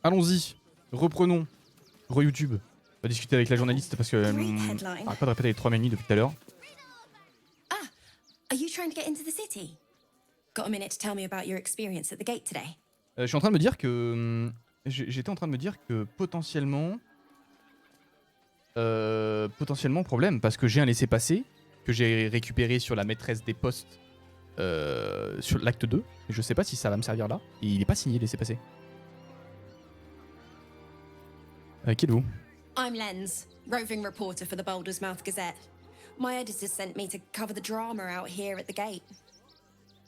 Allons-y, reprenons. Re-YouTube. On va discuter avec la journaliste parce que arrête pas de répéter les 3 menus depuis tout à l'heure. Ah, are you trying to get into the city? Got a minute to tell me about your experience at the gate today? Je suis en train de me dire que j'étais en train de me dire que potentiellement problème parce que j'ai un laissez-passer que j'ai récupéré sur la maîtresse des postes sur l'acte 2 et je sais pas si ça va me servir là et il est pas signé laissez-passer. Qui êtes-vous? I'm Lens, roving reporter for the Baldur's Mouth Gazette. My editor sent me to cover the drama out here at the gate.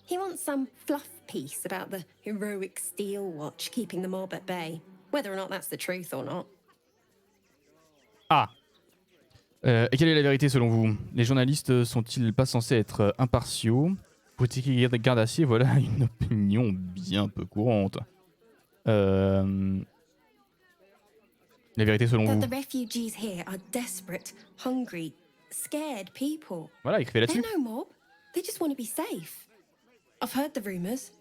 He wants some fluff piece about the heroic steel watch keeping the mob at bay, whether or not that's the truth or not. Ah. Et quelle est la vérité selon vous? Les journalistes sont-ils pas censés être impartiaux? Pour écrire des gardes acier, voilà une opinion bien peu courante. La vérité selon vous? The refugees here are desperate, hungry, scared people. Voilà, écrivez là-dessus. They're no mob. They just want to be safe. I've heard the rumors.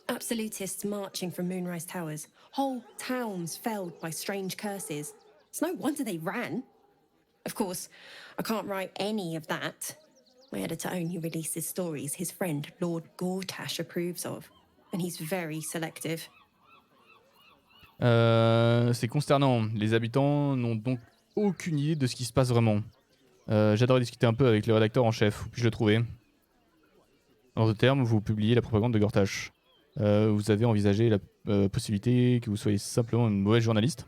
Absolutists marching from Moonrise Towers. Whole towns felled by strange curses. It's no wonder they ran. Of course, I can't write any of that. My editor only releases stories his friend Lord Gortash approves of. And he's very selective. C'est consternant. Les habitants n'ont donc aucune idée de ce qui se passe vraiment. J'adorerais discuter un peu avec le rédacteur en chef. Où puis-je le trouver? En d'autres termes, vous publiez la propagande de Gortash. Vous avez envisagé la possibilité que vous soyez simplement une mauvaise journaliste?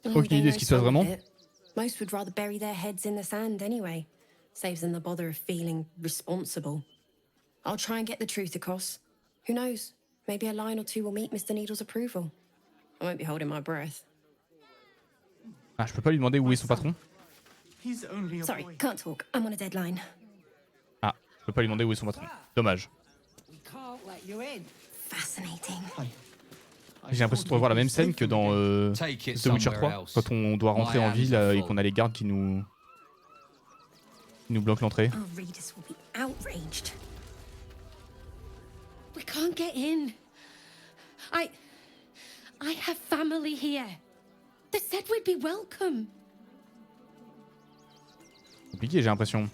Aucune idée de ce qui se passe vraiment. Most would rather bury their heads in the sand anyway. Saves them the bother of feeling responsible. I'll try and get the truth across. Who knows? Maybe a line or two will meet Mr. Needle's approval. I won't be holding my breath. Ah, je peux pas lui demander où est son patron? Sorry, can't talk. I'm on a deadline. Ah, je peux pas lui demander où est son patron. Dommage. Fascinating. J'ai l'impression de revoir la même scène que dans The Witcher 3, quand on doit rentrer en ville et qu'on a les gardes qui nous bloquent l'entrée. Our readers will be outraged. We can't get in. I have family here. They said we'd be welcome. Compliqué, j'ai l'impression.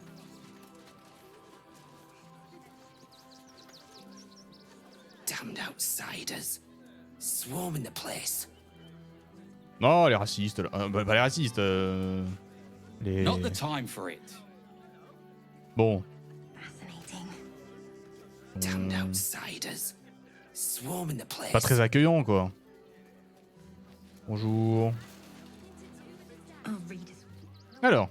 Damned outsiders. Swarming the place. Non, les racistes, là. Pas les racistes. Les... Not the time for it. Bon. Fascinating. Damned outsiders. Swarming the place. Pas très accueillant, quoi. Bonjour. Our readers. Alors.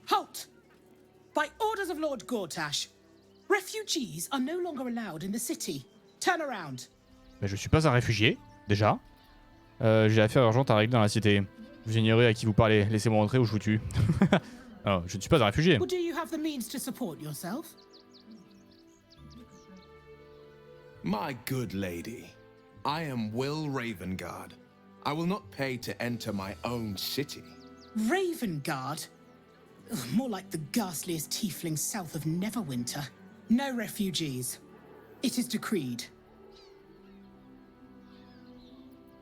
Halt! By orders of Lord Gortash, refugees are no longer allowed in the city. Turn around. Ben, je suis pas un réfugié, déjà. J'ai affaire urgente à régler dans la cité. Vous ignorez à qui vous parlez. Laissez-moi entrer ou je vous tue. Alors, je ne suis pas un réfugié. Or do you have the means to support yourself? My good lady, I am Will Ravengard. I will not pay to enter my own city. Ravengard? Ugh, more like the ghastliest tiefling south of Neverwinter. No refugees. It is decreed.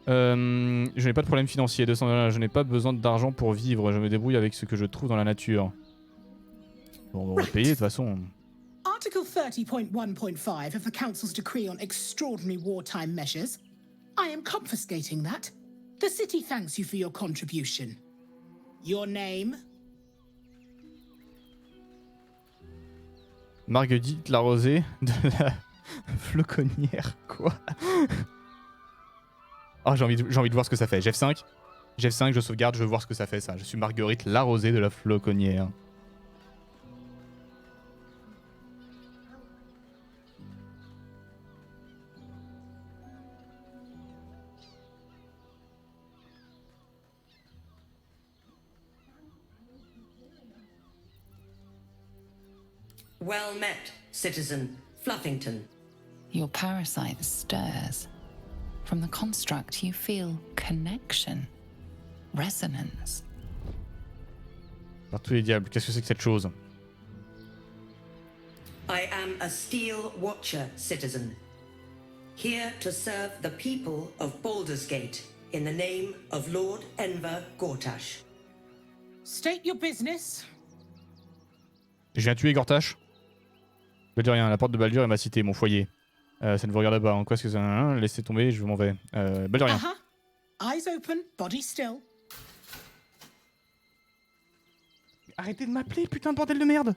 Je n'ai pas de problème financier, 200 $. Je n'ai pas besoin d'argent pour vivre. Je me débrouille avec ce que je trouve dans la nature. Bon, on va payer de toute façon. Article 30.1.5 of the Council's decree on extraordinary wartime measures. I am confiscating that. The city thanks you for your contribution. Your name? Marguerite la Rosée de la Floconnière. Quoi? Oh, j'ai envie de voir ce que ça fait. F5. F5, je sauvegarde, je veux voir ce que ça fait ça. Je suis Marguerite la Rosée de la Floconnière. Well met, citizen Fluffington. Your parasite stirs. From the construct, you feel connection, resonance. Par tous les diables, qu'est-ce que c'est que cette chose? am a Steel Watcher, citizen. Here to serve the people of Baldur's Gate in the name of Lord Enver Gortash. State your business. Je viens tuer Gortash. Baldurien, la porte de Baldur est ma cité, mon foyer. Ça ne vous regarde pas, hein. Quoi est-ce que c'est? Laissez tomber, je m'en vais. Baldurien. Eyes open, body still. Arrêtez de m'appeler, putain de bordel de merde.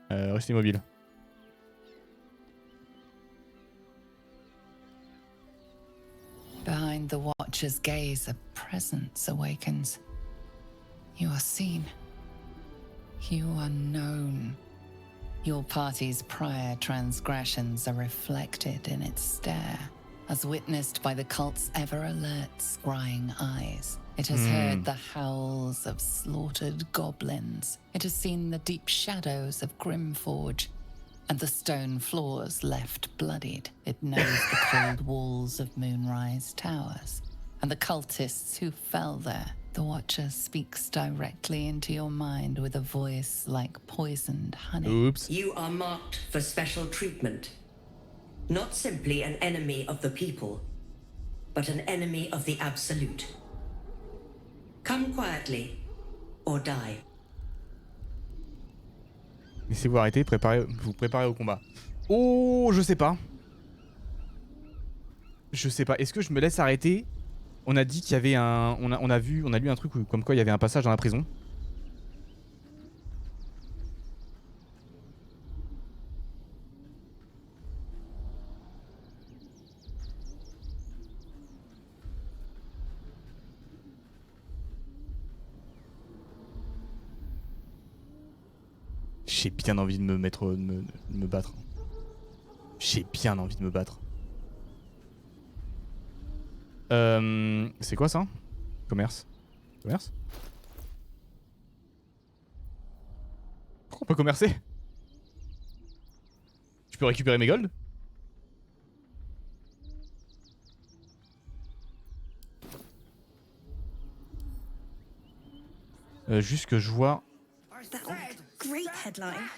Restez immobile. Behind the Watcher's gaze, a presence awakens. You are seen. You are known. Your party's prior transgressions are reflected in its stare, as witnessed by the cult's ever-alert, scrying eyes. It has heard the howls of slaughtered goblins. It has seen the deep shadows of Grimforge, and the stone floors left bloodied. It knows the cold walls of Moonrise Towers, and the cultists who fell there. The Watcher speaks directly into your mind with a voice like poisoned honey. Oops. You are marked for special treatment. Not simply an enemy of the people, but an enemy of the Absolute. Come quietly, or die. Laissez-vous arrêter, vous préparez au combat. Oh, je sais pas. Je sais pas. Est-ce que je me laisse arrêter? On a dit qu'il y avait un... On a lu un truc comme quoi il y avait un passage dans la prison. J'ai bien envie de me mettre... de me battre. J'ai bien envie de me battre. C'est quoi ça? Commerce. Commerce? On peut commercer? Je peux récupérer mes golds? Juste que je vois... Great headline.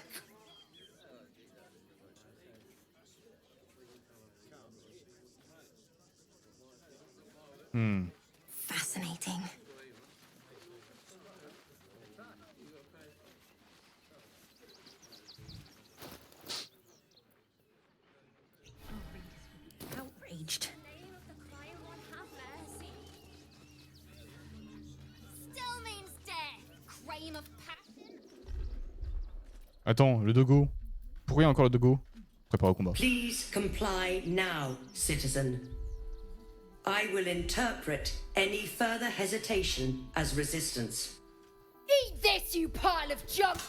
Fascinating. Outraged. Still means death. Crime of passion. Attends, le dogo. Pourquoi il y a encore le dogo? Préparé au combat. Please comply now, citizen. I will interpret any further hesitation as resistance. Eat this, you pile of junk!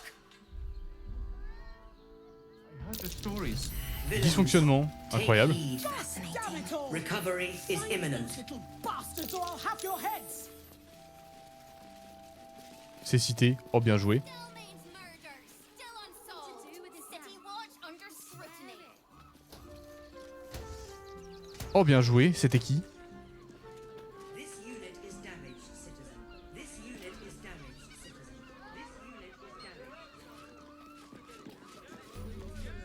Dysfonctionnement. Incroyable. Take heed. Fascinating. Recovery is imminent. Little bastards, or I'll have your heads. C'est cité. Oh, bien joué. Still means murder. Still unsolved. To do with the city watch under scrutiny. Oh, bien joué. C'était qui? This unit is damaged, citizen. This unit is damaged, citizen. This unit is damaged.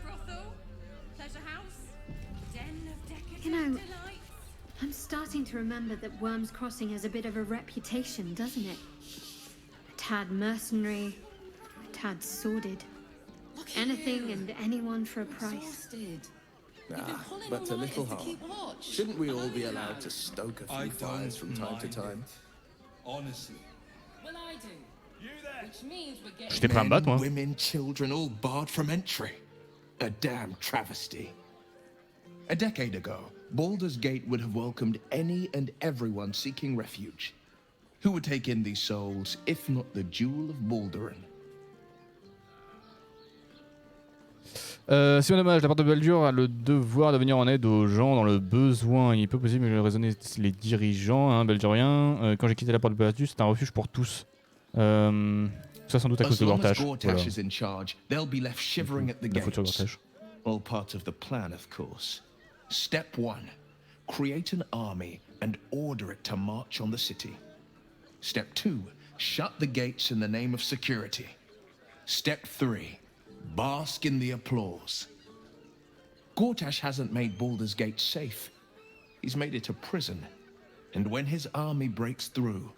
Brothel, pleasure house, den of decadent You know- delights. I'm starting to remember that Worm's Crossing has a bit of a reputation, doesn't it? A tad mercenary, a tad sordid. Anything and anyone for a price. But a little harm. Shouldn't we all be allowed to stoke a few fires from time to time? Honestly. Well, I do. Which means we're getting... J'étais prêt à me battre, moi. Women, children, all barred from entry. A damn travesty. A decade ago, Baldur's Gate would have welcomed any and everyone seeking refuge. Who would take in these souls, if not the Jewel of Baldurin? C'est bien dommage, la porte de Baldur a le devoir de venir en aide aux gens dans le besoin. Il est peu possible de raisonner les dirigeants, hein, Balduriens. Quand j'ai quitté la porte de Baldur, c'est un refuge pour tous. Ça sans doute à cause de Gortash. Voilà. Is in charge, they'll be left shivering at the La faute sur gates. Gortash. All part of the plan, of course. Step 1. Create an army and order it to march on the city. Step 2. Shut the gates in the name of security. Step 3. Bask in the applause. Gortash hasn't made Baldur's Gate safe. He's made it a prison. And when his army breaks through,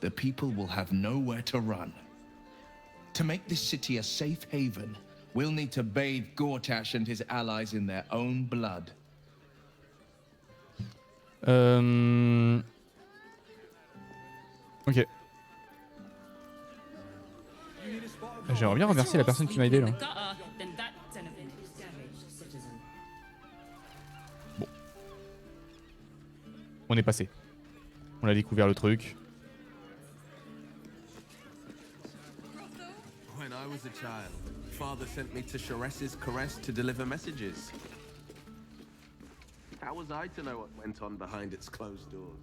the people will have nowhere to run. To make this city a safe haven, we'll need to bathe Gortash and his allies in their own blood. Ok. J'aimerais bien remercier la personne qui m'a aidé là. Bon. On est passé. On a découvert le truc. When I was a child, father sent me to Sharess's Caress to deliver messages. How was I to know what went on behind its closed doors?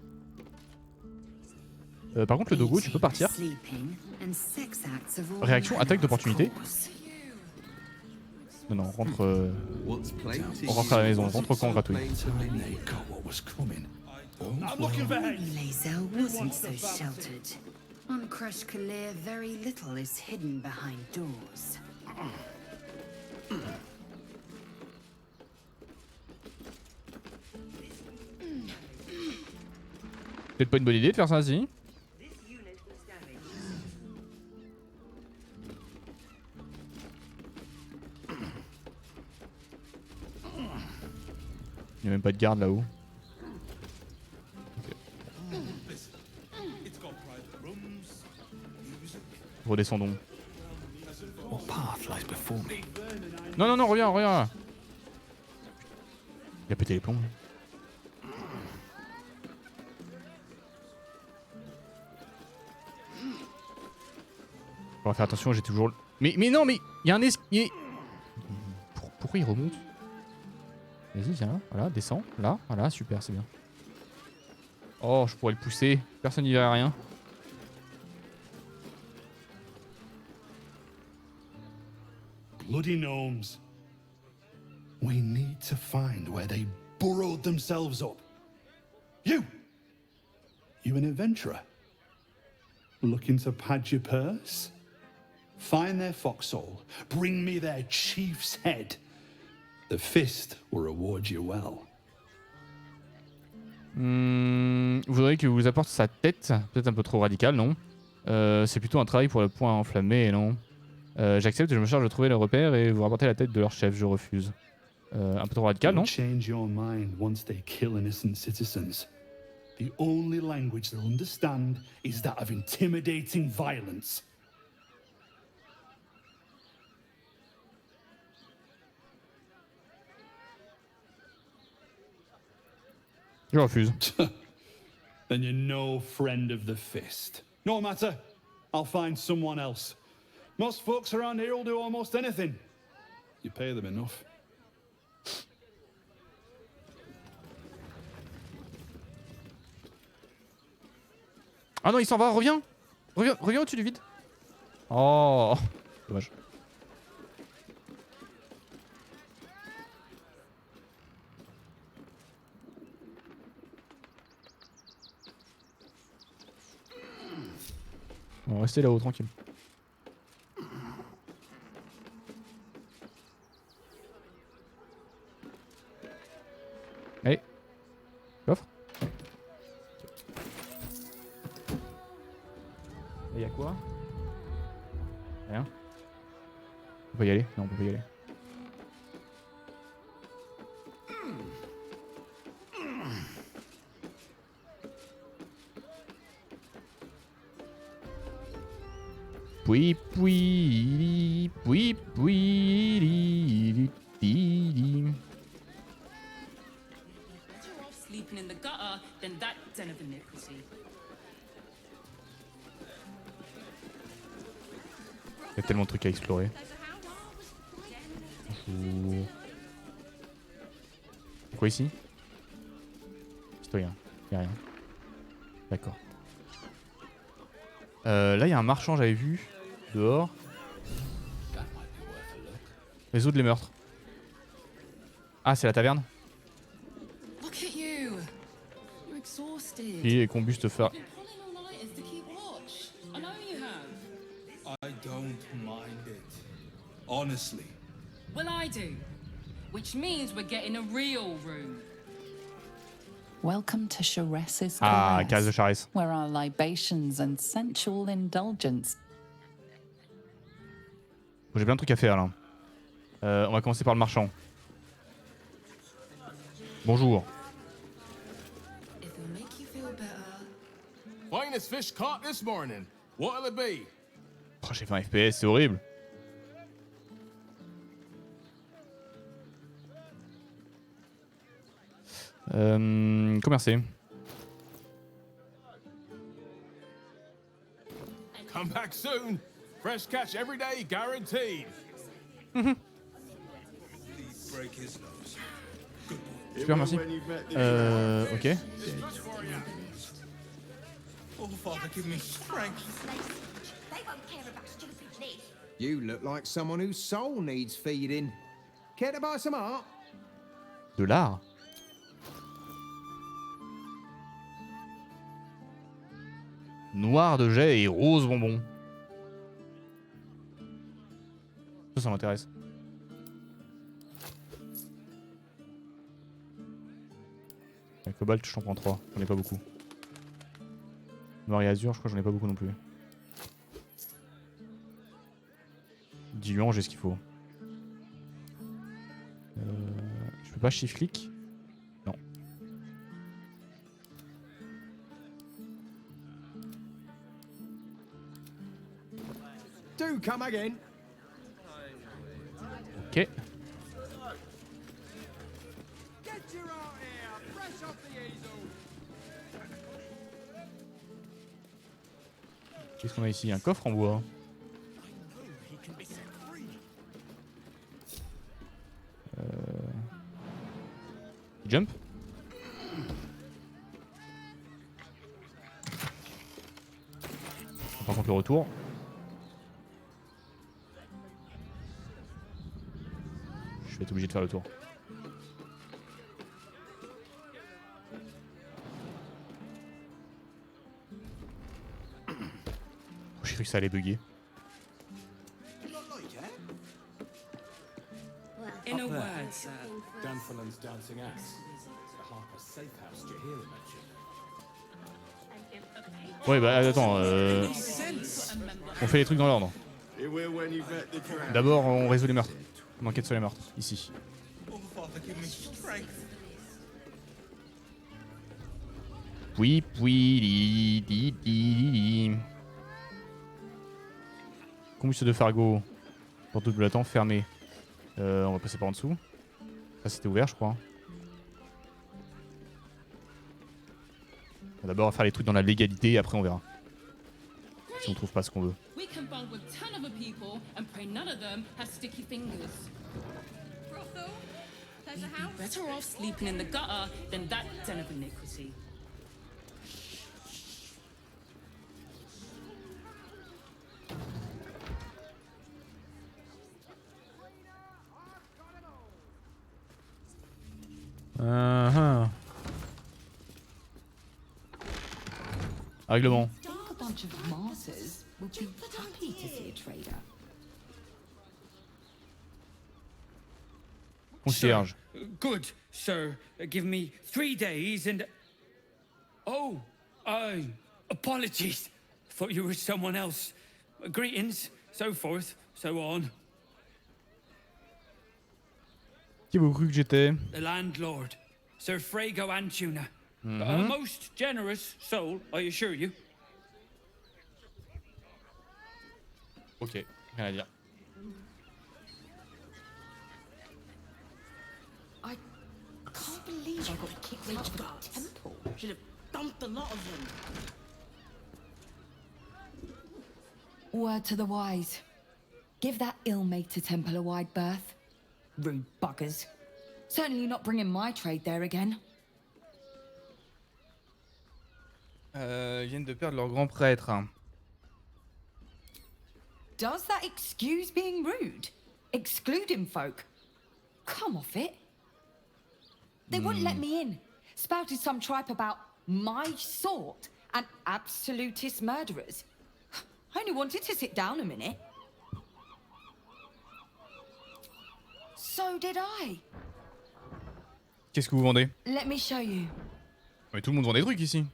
Par contre, le dogo, tu peux partir. Réaction, attaque d'opportunité. Non, non, rentre. On rentre à la maison, rentre quand gratuit. Wasn't so sheltered. On Crush Kalir, very little is hidden behind doors. Peut-être pas une bonne idée de faire ça ainsi. Il n'y a même pas de garde là-haut. Okay. Redescendons. Non, non, non, reviens, reviens. Il a pété les plombs. On va faire attention, j'ai toujours... Mais non, mais il y a un escalier. Pourquoi il remonte? Vas-y, viens là, voilà, descends, là, voilà, super, c'est bien. Oh, je pourrais le pousser, personne n'y verrait rien. Bloody gnomes. We need to find where they burrowed themselves up. You an adventurer? Looking to pad your purse? Find their foxhole, bring me their chief's head. The fist will reward you well. Vous voudriez que vous apporte sa tête? Peut-être un peu trop radical, non? C'est plutôt un travail pour le point enflammé, non? J'accepte, je me charge de trouver le repère et vous rapporter la tête de leur chef, je refuse. Un peu trop radical, non? Change your mind once they kill innocent citizens. The only language they'll understand is that of intimidating violence. Je refuse. Then you're no friend of the fist. No matter, I'll find someone else. Most folks around here will do almost anything. You pay them enough. Ah non, il s'en va, reviens. Reviens au-dessus du vide. Oh, dommage. On va rester là-haut, tranquille. Allez. Coffre. Et y'a quoi? Rien. On peut y aller? Non, on peut pas y aller. Sleeping in the gutter, then that den of iniquity. Il y a tellement de trucs à explorer. Quoi ici? Citoyen, y'a rien. D'accord. Là, il y a un marchand, j'avais vu. Dehors. Résoudre les meurtres. Ah, c'est la taverne? Look at you. You're exhausted. Et combuste faire. Pulling all nighters to keep watch. I know honestly. Well, I do. Which means we're getting a real room. Welcome to SkalleSGR, Ah, case de Charis. where our libations and sensual indulgence. Bon, j'ai plein de trucs à faire là. On va commencer par le marchand. Bonjour. It'll make you feel better. Finest fish caught this morning. What'll it be? Oh, j'ai fait un FPS, c'est horrible. Commercer. Come back soon. Fresh catch every day, guaranteed. Break his nose. Super, merci. Ok. Oh, Father, give me strength. They won't care about stupid lids. You look like someone whose soul needs feeding. Care to buy some art? De l'art. Noir de jet et rose bonbon. Ça m'intéresse. La cobalt, j'en prends 3. J'en ai pas beaucoup. Noir et azur, je crois que j'en ai pas beaucoup non plus. Diluant, j'ai ce qu'il faut. Je peux pas shift-click? Non. Do come again. Ok. Qu'est-ce qu'on a ici? Un coffre en bois. Jump. Par contre le retour. Je vais être obligé de faire le tour. Oh, j'ai cru que ça allait bugger. In a word, sir. Dathrohan's dancing axe. The Harper's safe house Jahir mentioned. Ouais bah attends, on fait les trucs dans l'ordre. D'abord on résout les meurtres. On enquête sur les meurtres, ici. Oh, Father, give me strength. Oui, oui, di. Combustion de Fargo. Porte double latent fermée. On va passer par en dessous. Ça c'était ouvert je crois. On va d'abord faire les trucs dans la légalité et après on verra. Si on trouve pas ce qu'on veut. We can bond with 10 other people and pray none of them has sticky fingers. Brothel? There's a house? Better off sleeping in the gutter than that den of iniquity. Règlement. A bunch of martyrs would be happy to see a trader. Concierge. Good, sir. Give me 3 days and... Oh, apologies. Thought you were someone else. Greetings, so forth, so on. Qui vous cru que j'étais? The landlord, Sir Frago Antuna. A Mhm. most generous soul, I assure you. Ok, rien à dire. I can't believe I got kicked out of the temple. Should have dumped a lot of them. Word to the wise. Give that ill-mated temple a wide berth. Rude buggers. Certainly not bringing my trade there again. Ils viennent de perdre leur grand prêtre. Does that excuse being rude? Excluding folk? Come off it. They wouldn't let me in. Spouted some tripe about my sort and absolutist murderers. I only wanted to sit down a minute. So did I. Qu'est-ce que vous vendez? Let me show you. Mais tout le monde vend des trucs ici.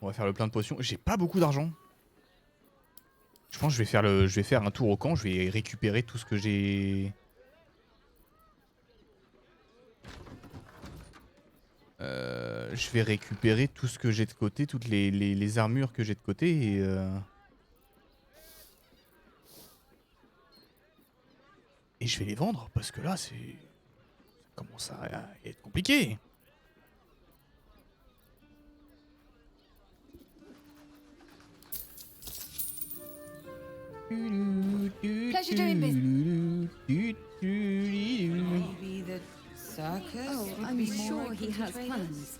On va faire le plein de potions. J'ai pas beaucoup d'argent. Je pense que je vais faire un tour au camp. Je vais récupérer tout ce que j'ai. Je vais récupérer tout ce que j'ai de côté, toutes les armures que j'ai de côté et je vais les vendre parce que là ça commence à être compliqué. Pleasure doing business. Maybe the circus? Oh, would I'm be sure more he open to has traders. plans.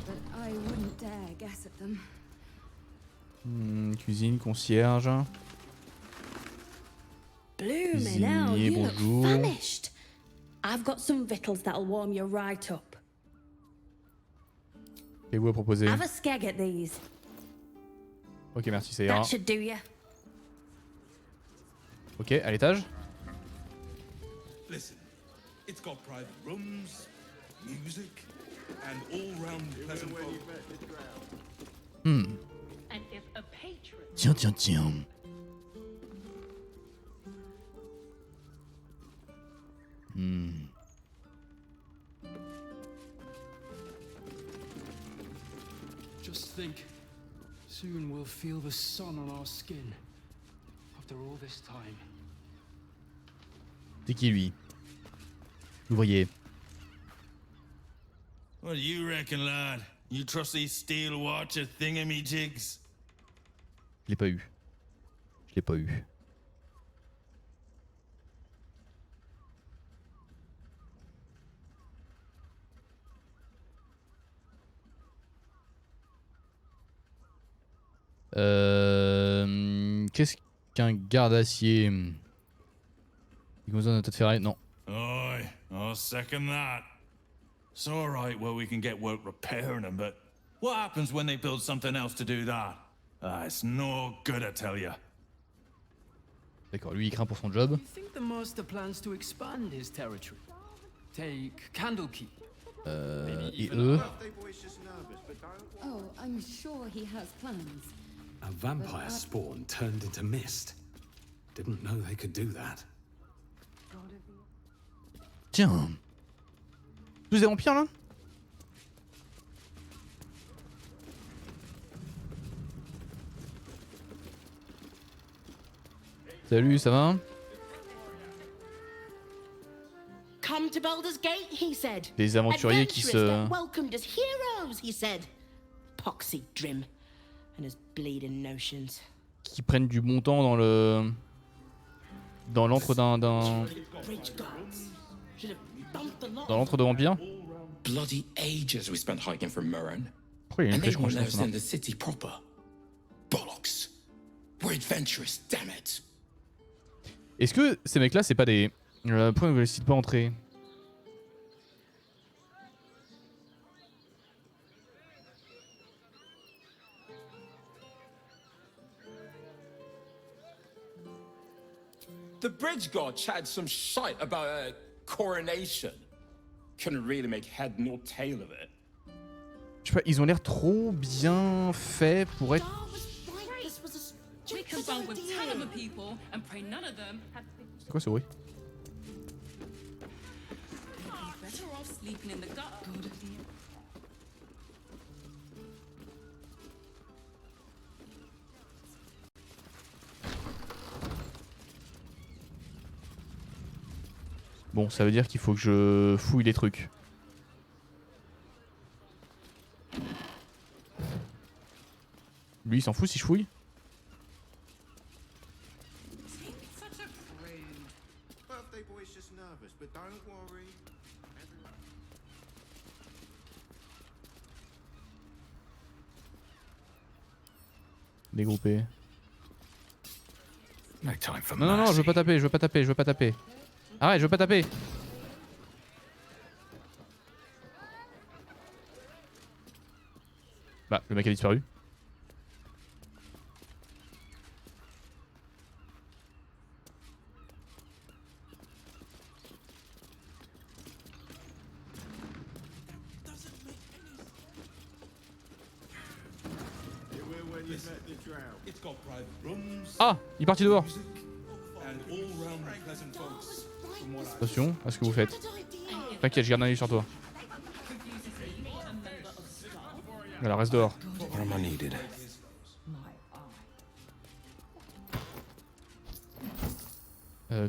But I wouldn't dare guess at them. Cuisine, concierge. Bloomin' hell, Cuisinier, you look bonjour. famished. I've got some victuals that'll warm you right up. Qu'avez-vous à proposer? Have a skeg at these. Ok, merci, ça ira. That should do ya. Ok, à l'étage. Listen, it's got private rooms, music, and all-round pleasant folk. And if a patron Tiens. Just think, soon we'll feel the sun on our skin. After all this time. C'est qui lui? L'ouvrier. What do you reckon, lad? You trust these steel watcher thingamajigs? Je l'ai pas eu. Qu'est-ce qu'un garde-acier? Il besoin d'un tas de ferraille? Non. Aye, I'll second that. It's alright where we can get work repairing them, but what happens when they build something else to do that? It's no good, I tell ya. D'accord, lui il craint pour son job. You think the master plans to expand his territory? Take Candlekeep. Et eux? Oh, I'm sure he has plans. A vampire spawn turned into mist. Didn't know they could do that. Tiens. Tous des vampires là? Salut, ça va? Come to Baldur's Gate, he said. Des aventuriers qui Adventurers se... get welcomed as heroes, he said. Poxy Drim and his bleeding notions. qui prennent du bon temps dans le... dans l'antre d'un... dans l'antre de vampire. Bloody ages we spent hiking from Murren. Pourquoi il y a une And they flèche won't let constante us là? in the city proper. Bollocks. We're adventurous, damn it. Est-ce que ces mecs-là, c'est pas des... pourquoi ils ne décident pas entrer? The bridge god chatted some shite about a coronation. Couldn't really make head nor tail of it. Je sais pas, ils ont l'air trop bien faits pour être... We can bond with 10 other people and pray none of them have C'est quoi ce bruit? better off sleeping in the gutter. Bon, ça veut dire qu'il faut que je fouille les trucs. Lui, il s'en fout si je fouille? Birthday boy's just nervous, but don't worry. Dégroupé. No time for Non, non, non, je veux pas taper, je veux pas taper, je veux pas taper. Arrête, je veux pas taper. Bah, le mec a disparu. Ah, il est parti dehors. Attention à ce que vous faites. T'inquiète, je garde un œil sur toi. Voilà, reste dehors.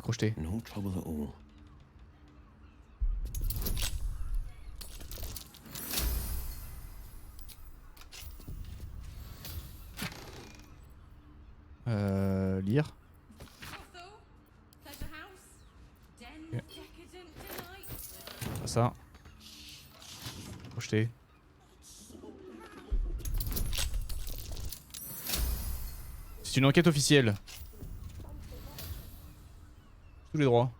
Crocheté. No trouble at all. Lire. Okay. Pas ça. Projeter. C'est une enquête officielle. Tous les droits.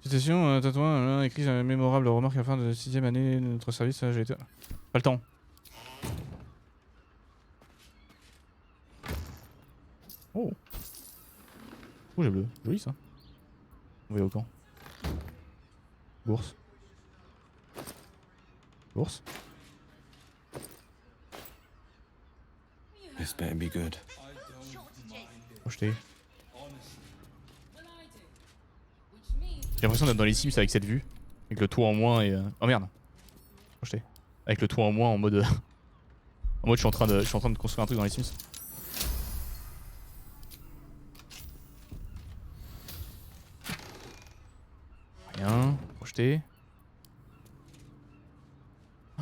Citation, Dathrohan écrit une mémorable remarque à la fin de la 6ème année de notre service. J'ai été... Pas le temps. Oh. Rouge et bleu. Joli ça. On va au camp. Bourse. Bourse. This better be good. Projeté. J'ai l'impression d'être dans les Sims avec cette vue. Avec le toit en moins et... Oh merde. Projeté. Avec le toit en moins en mode... en mode je suis en train de construire un truc dans les Sims. Rien. Projeté.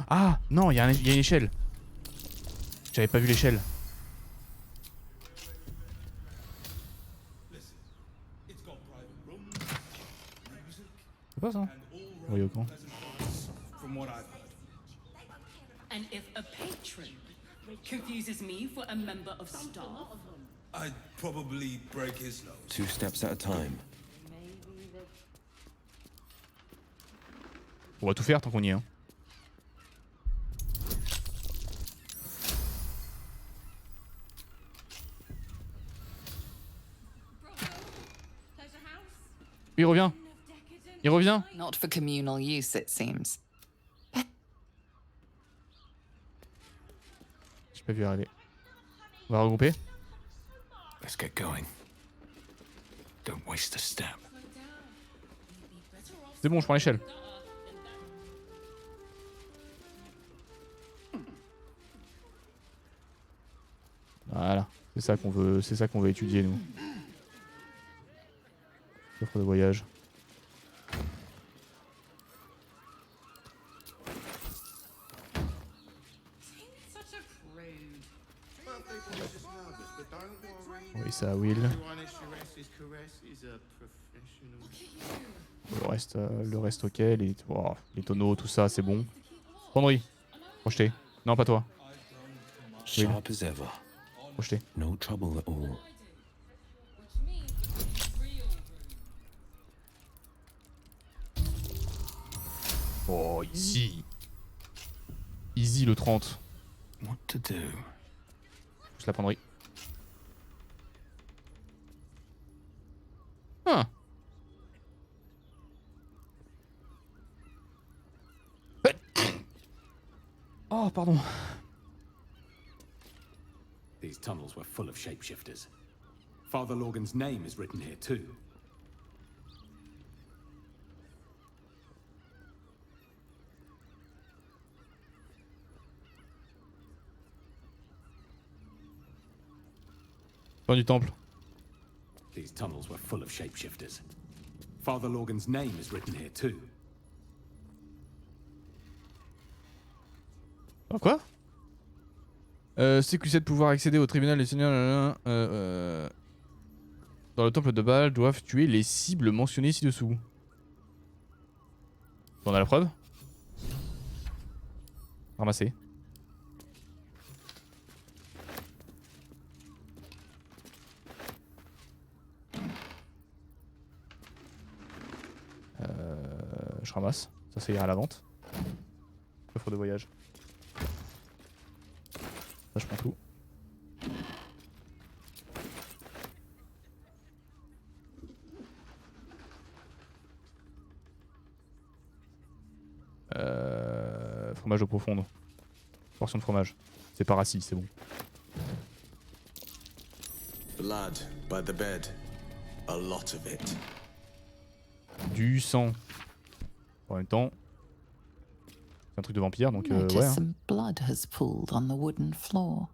Ah non, il y a une échelle. J'avais pas vu l'échelle. C'est pas ça. Oui, au camp. And if a patron confuses me for a member of staff, I'd probably break his nose. 2 steps at a time. On va tout faire tant qu'on y est. Hein. Il revient. Il revient. Not for communal use, it seems. J'ai pas vu arriver. On va regrouper. Let's get going. Don't waste a step. C'est bon, je prends l'échelle. Voilà, c'est ça qu'on veut étudier nous. Offre de voyage. Oui, ça Will. Le reste ok, les tonneaux, tout ça, c'est bon. Penderie. Projeté. Non, pas toi. Sharp as ever. Projeté. No trouble at all. Oh, easy. Easy le 30. What to do? Juste la penderie. Ah. Oh, pardon. These tunnels were full of shapeshifters. Father Lorgan's name is written here too. Plan du temple. These tunnels were full of shapeshifters. Father Lorgan's name is written here too. Oh, quoi? C'est que de pouvoir accéder au tribunal des seigneurs dans le temple de Baal doivent tuer les cibles mentionnées ci-dessous. On a la preuve? Ramasser. Je ramasse. Ça ira à la vente. Offre de voyage. Ça, je prends tout. fromage eau profonde. Portion de fromage. C'est pas rassis, c'est bon. Blood by the bed. A lot of it. Du sang. En même temps, c'est un truc de vampire, donc Notice ouais. Hein. some blood has pooled on the wooden floor.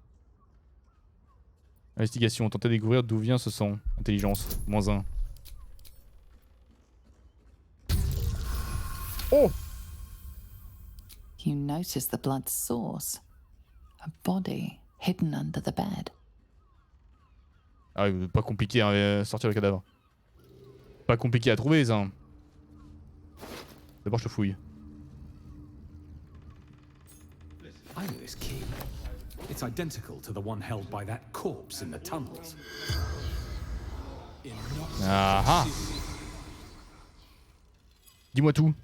Investigation, tentez de découvrir d'où vient ce sang. Intelligence, -1. Oh! You notice the blood's source. A body hidden under the bed. Ah, pas compliqué à sortir le cadavre. Pas compliqué à trouver, ça. D'abord, je te fouille. I know this key. It's identical to the one held by that corpse in the tunnels. Ah ah! Dis-moi tout.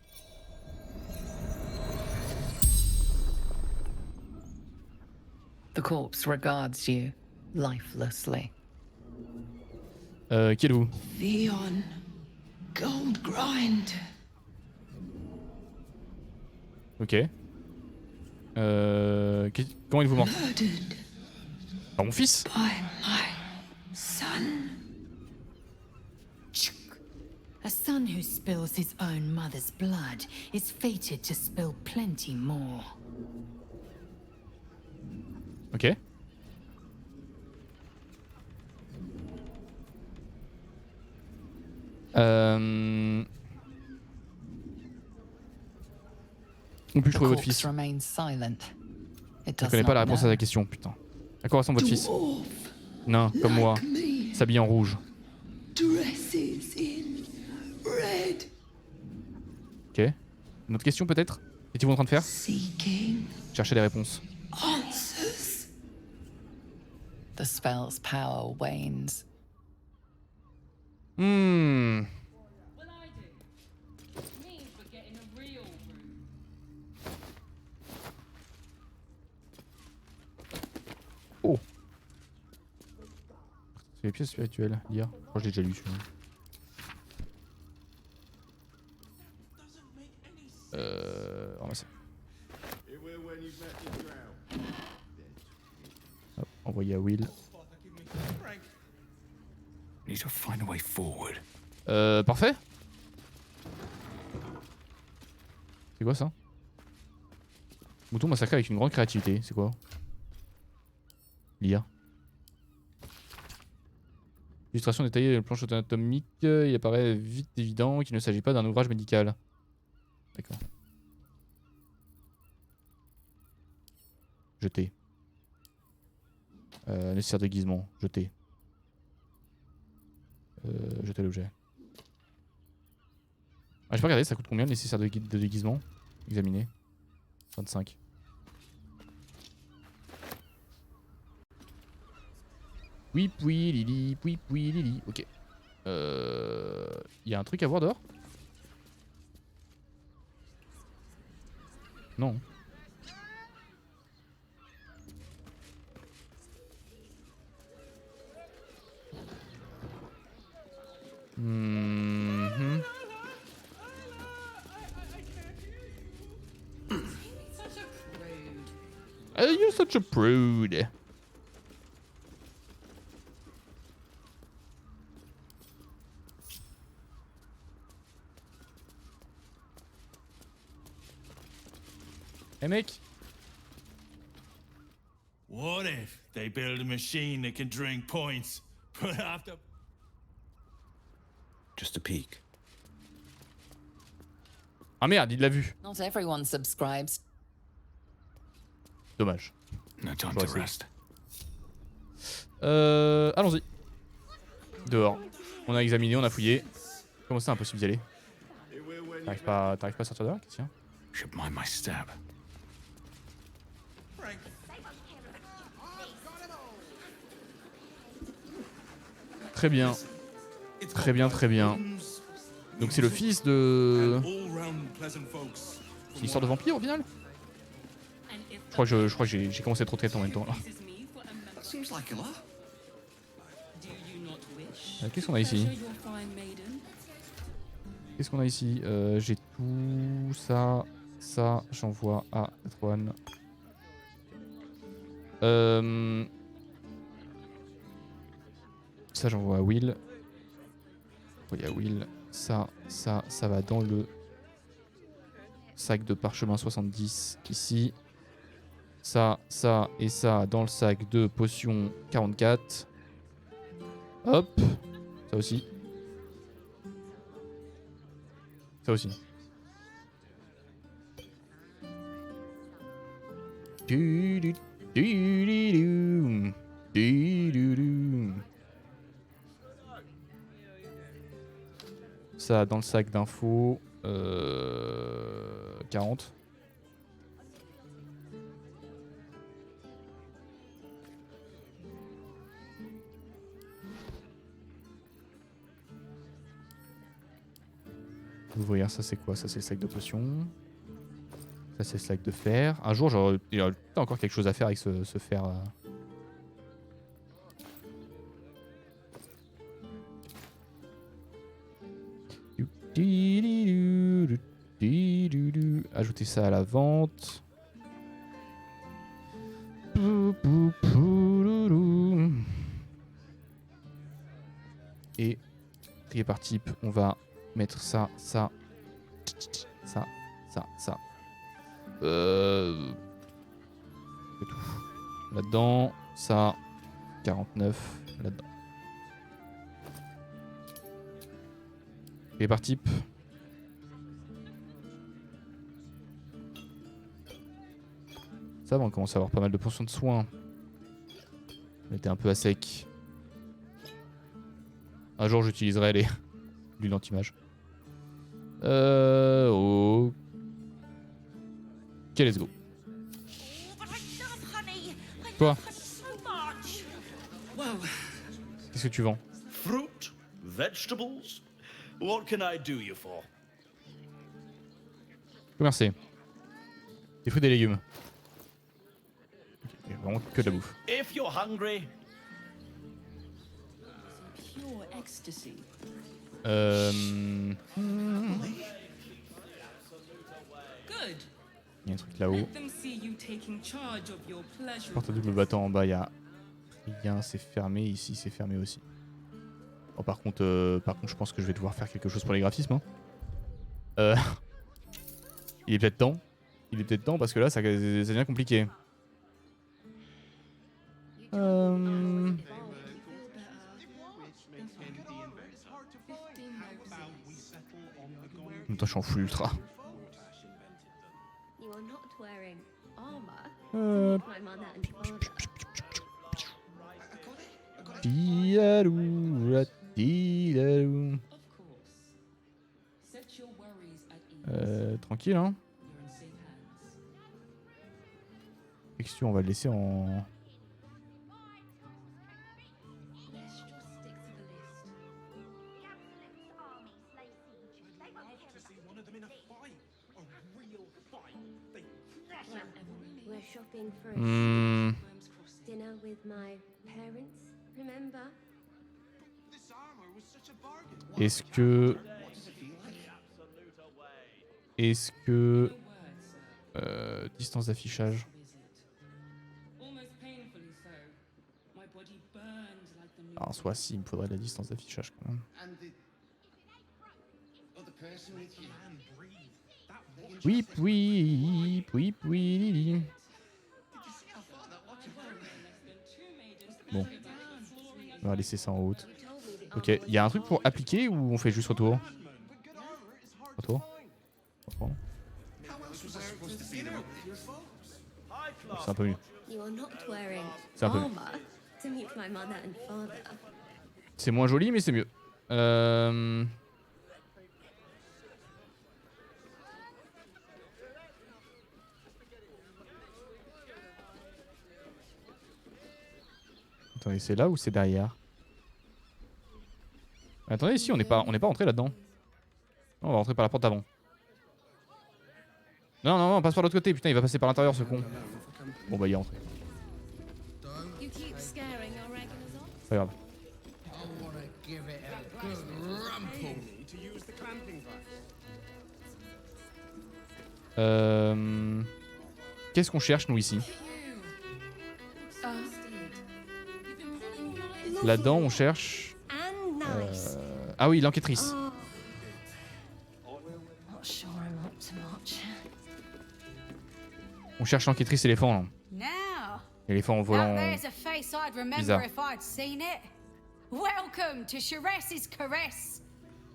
The corpse regards you lifelessly. Qui êtes-vous? Theon Goldgrind. Ok. Comment êtes-vous mort? Murdered Par mon fils? by my son. A son who spills his own mother's blood is fated to spill plenty more. Ok. Où puis-je trouver votre fils? Je ne connais pas la réponse à la question, putain. À quoi ressemble votre fils? Nain, comme moi, s'habille en rouge. Dresses in red. Ok. Une autre question peut-être? Qu'est-ce en train de faire? Chercher des réponses. Answers. The spell's power wanes. Hmm. Oh. C'est les pièces spirituelles, lire. Je crois que je l'ai déjà lu celui-là. Ramasser. Hop, envoyer à Will. Need to find a way forward. Parfait. C'est quoi ça? Mouton massacré avec une grande créativité, c'est quoi? Lire. Illustration détaillée de la planche anatomique, il apparaît vite évident qu'il ne s'agit pas d'un ouvrage médical. D'accord. Jeter. Nécessaire de déguisement. Jeter. Jeter l'objet. Ah, j'ai pas regardé, ça coûte combien le nécessaire de déguisement? Examiner. 25. Oui, oui, Lily, oui, oui, Lily. Ok. Y a un truc à voir dehors? Non. Mm-hmm. You're such a prude. Hey mec. What if they build a machine that can drink points, but after... Just a peek. Ah merde, il l'a vu. Not everyone subscribes. Dommage. No time to rest. Allons-y. Dehors. On a examiné, on a fouillé. Comment c'est impossible d'y aller? T'arrives pas à sortir dehors, Christian? Should mind my stab. Très bien. Très bien, très bien. Donc c'est le fils de... C'est une histoire de vampire au final? Je crois que j'ai commencé trop traiter en même temps là. Qu'est-ce qu'on a ici? Qu'est-ce qu'on a ici? J'ai tout ça. Ça, j'envoie à Dathrohan. Ça, j'envoie à Will. Oui, à Will. Ça va dans le sac de parchemin 70 ici. Ça et ça dans le sac de potion 44. Hop. Ça aussi. Ça aussi. Ça dans le sac d'infos 40. Ouvrir, ça c'est quoi? Ça c'est le sac de potions. Ça c'est le sac de fer. Un jour il y aura encore quelque chose à faire avec ce fer. Ajouter ça à la vente. Et trier par type, on va mettre ça. C'est tout. Là-dedans, ça, 49, là-dedans. Et par type. Ça va, on commence à avoir pas mal de potions de soins. On était un peu à sec. Un jour, j'utiliserai l'huile anti-mage. Ok, let's go. Toi, qu'est-ce que tu vends? Fruit, vegetables. What can I do you for? Commercer. Des fruits et des légumes. Okay, vraiment que de la bouffe. If you're hungry. Pure ecstasy. Good. Il y a un truc là-haut. Let them see you taking charge of your pleasure. Porte double battant en bas, il y a rien, c'est fermé. Ici, c'est fermé aussi. Oh, par contre, je pense que je vais devoir faire quelque chose pour les graphismes. Hein. Il est peut-être temps. Il est peut-être temps parce que là, ça devient compliqué. Attends, je suis en full ultra. Tranquille, hein. Texture, on va le laisser en... Dinner with my parents, remember? Est-ce que... distance d'affichage. Alors, en soi, si, il me faudrait de la distance d'affichage quand même. Oui. Bon. On va laisser ça en haute. Ok, il y a un truc pour appliquer ou on fait juste retour? Retour. C'est un peu mieux. C'est un peu mieux. C'est moins joli, mais c'est mieux. Attendez, c'est là ou c'est derrière? Attendez, ici, on n'est pas rentré là-dedans. On va rentrer par la porte avant. Non, on passe par l'autre côté. Putain, il va passer par l'intérieur, ce con. Bon, bah, il est rentré. Pas grave. Qu'est-ce qu'on cherche, nous, ici? Là-dedans, on cherche... Ah oui, l'enquêtrice. On cherche l'enquêtrice éléphant. Éléphant en volant. Bizarre. Welcome to Sharess's Caress.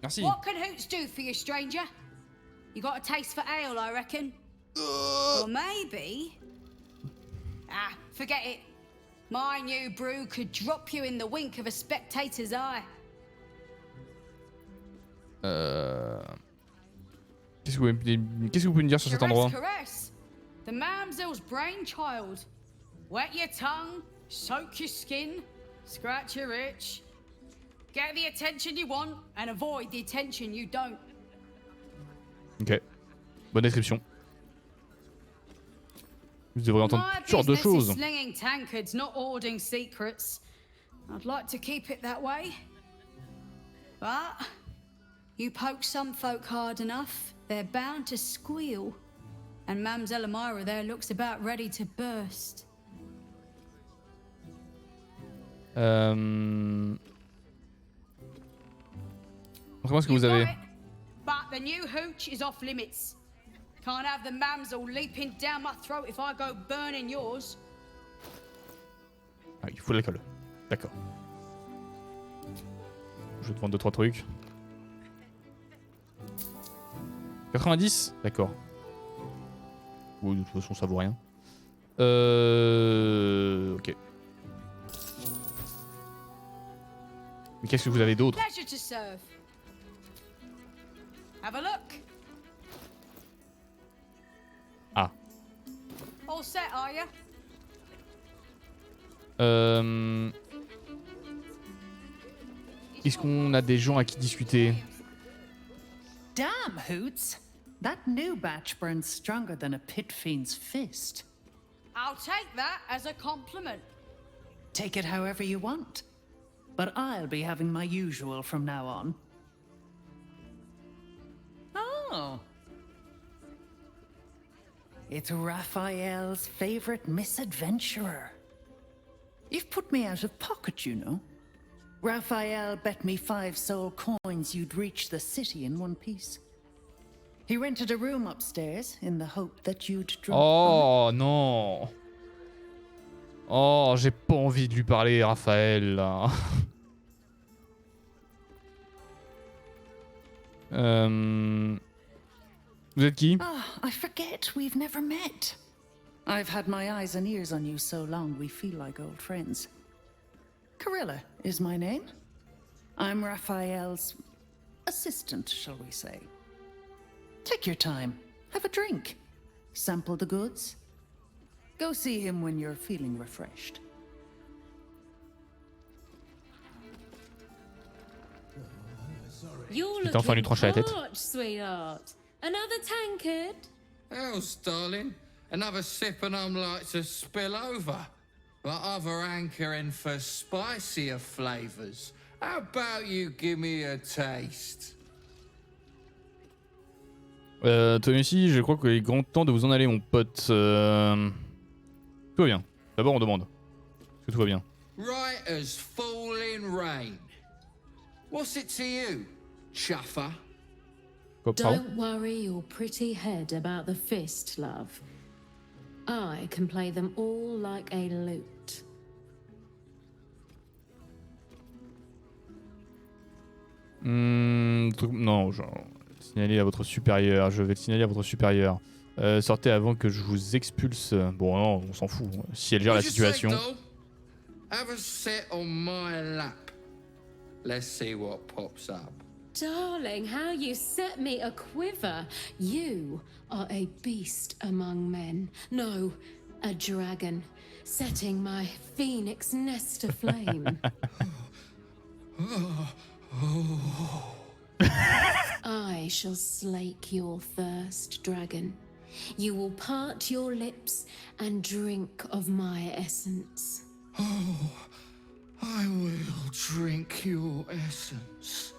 Merci. What can Hoots do for you, stranger? You got a taste for ale, I reckon. Or maybe... Ah, forget it. My new brew could drop you in the wink of a spectator's eye. Qu'est-ce que vous pouvez me dire sur cet endroit? Caress, the mamsel's brainchild. Wet your tongue, soak your skin, scratch your itch. Get the attention you want and avoid the attention you don't. Ok. Bonne description. Vous devrez entendre toutes sortes de choses. Slinging tankards, not hoarding secrets. I'd like to keep it that way. But you poke some folk hard enough, they're bound to squeal. And Mamselle Elmira there looks about ready to burst. Montrez-moi ce que vous avez. But the new hooch is off limits. Can't have the mamsel leaping down my throat if I go burning yours. Ah, il faut de l'alcool. D'accord. Je vais te vendre 2-3 trucs. 90? D'accord. Oui, de toute façon, ça vaut rien. Ok. Mais qu'est-ce que vous avez d'autre? Pleasure to serve. Have a look. Ah. All set, are you? Est-ce qu'on a des gens à qui discuter? Damn, Hoots! That new batch burns stronger than a pit fiend's fist. I'll take that as a compliment. Take it however you want. But I'll be having my usual from now on. Oh. It's Raphael's favorite misadventurer. You've put me out of pocket, you know. Raphael bet me 5 soul coins you'd reach the city in one piece. He rented a room upstairs in the hope that you'd drop Oh non. Oh, j'ai pas envie de lui parler, Raphaël, là. Vous êtes qui? Ah, I forget we've never met. I've had my eyes and ears on you so long we feel like old friends. Carilla is my name. I'm Raphael's assistant, shall we say. Take your time. Have a drink. Sample the goods. Go see him when you're feeling refreshed. You're Il t'a enfin lui trancher la tête. parched, sweetheart. Another tankard? Else, darling. Another sip and I'm like to spill over. But other hankering for spicier flavors. How about you give me a taste? Tennessee, je crois qu'il est grand temps de vous en aller, mon pote. Tout va bien. D'abord, on demande. Est-ce que tout va bien? Right as falling rain. What's it to you, chuffer? Don't worry your pretty head about the fist, love. I can play them all like a lute. Non, genre, signaler à votre supérieur. Je vais le signaler à votre supérieur. Sortez avant que je vous expulse. Bon, non, on s'en fout. Si elle gère la situation. Have a sit on my lap. Let's see what pops up. Darling, how you set me a quiver. You are a beast among men. No, a dragon, setting my phoenix nest aflame. I shall slake your thirst, dragon. You will part your lips and drink of my essence. Oh, I will drink your essence.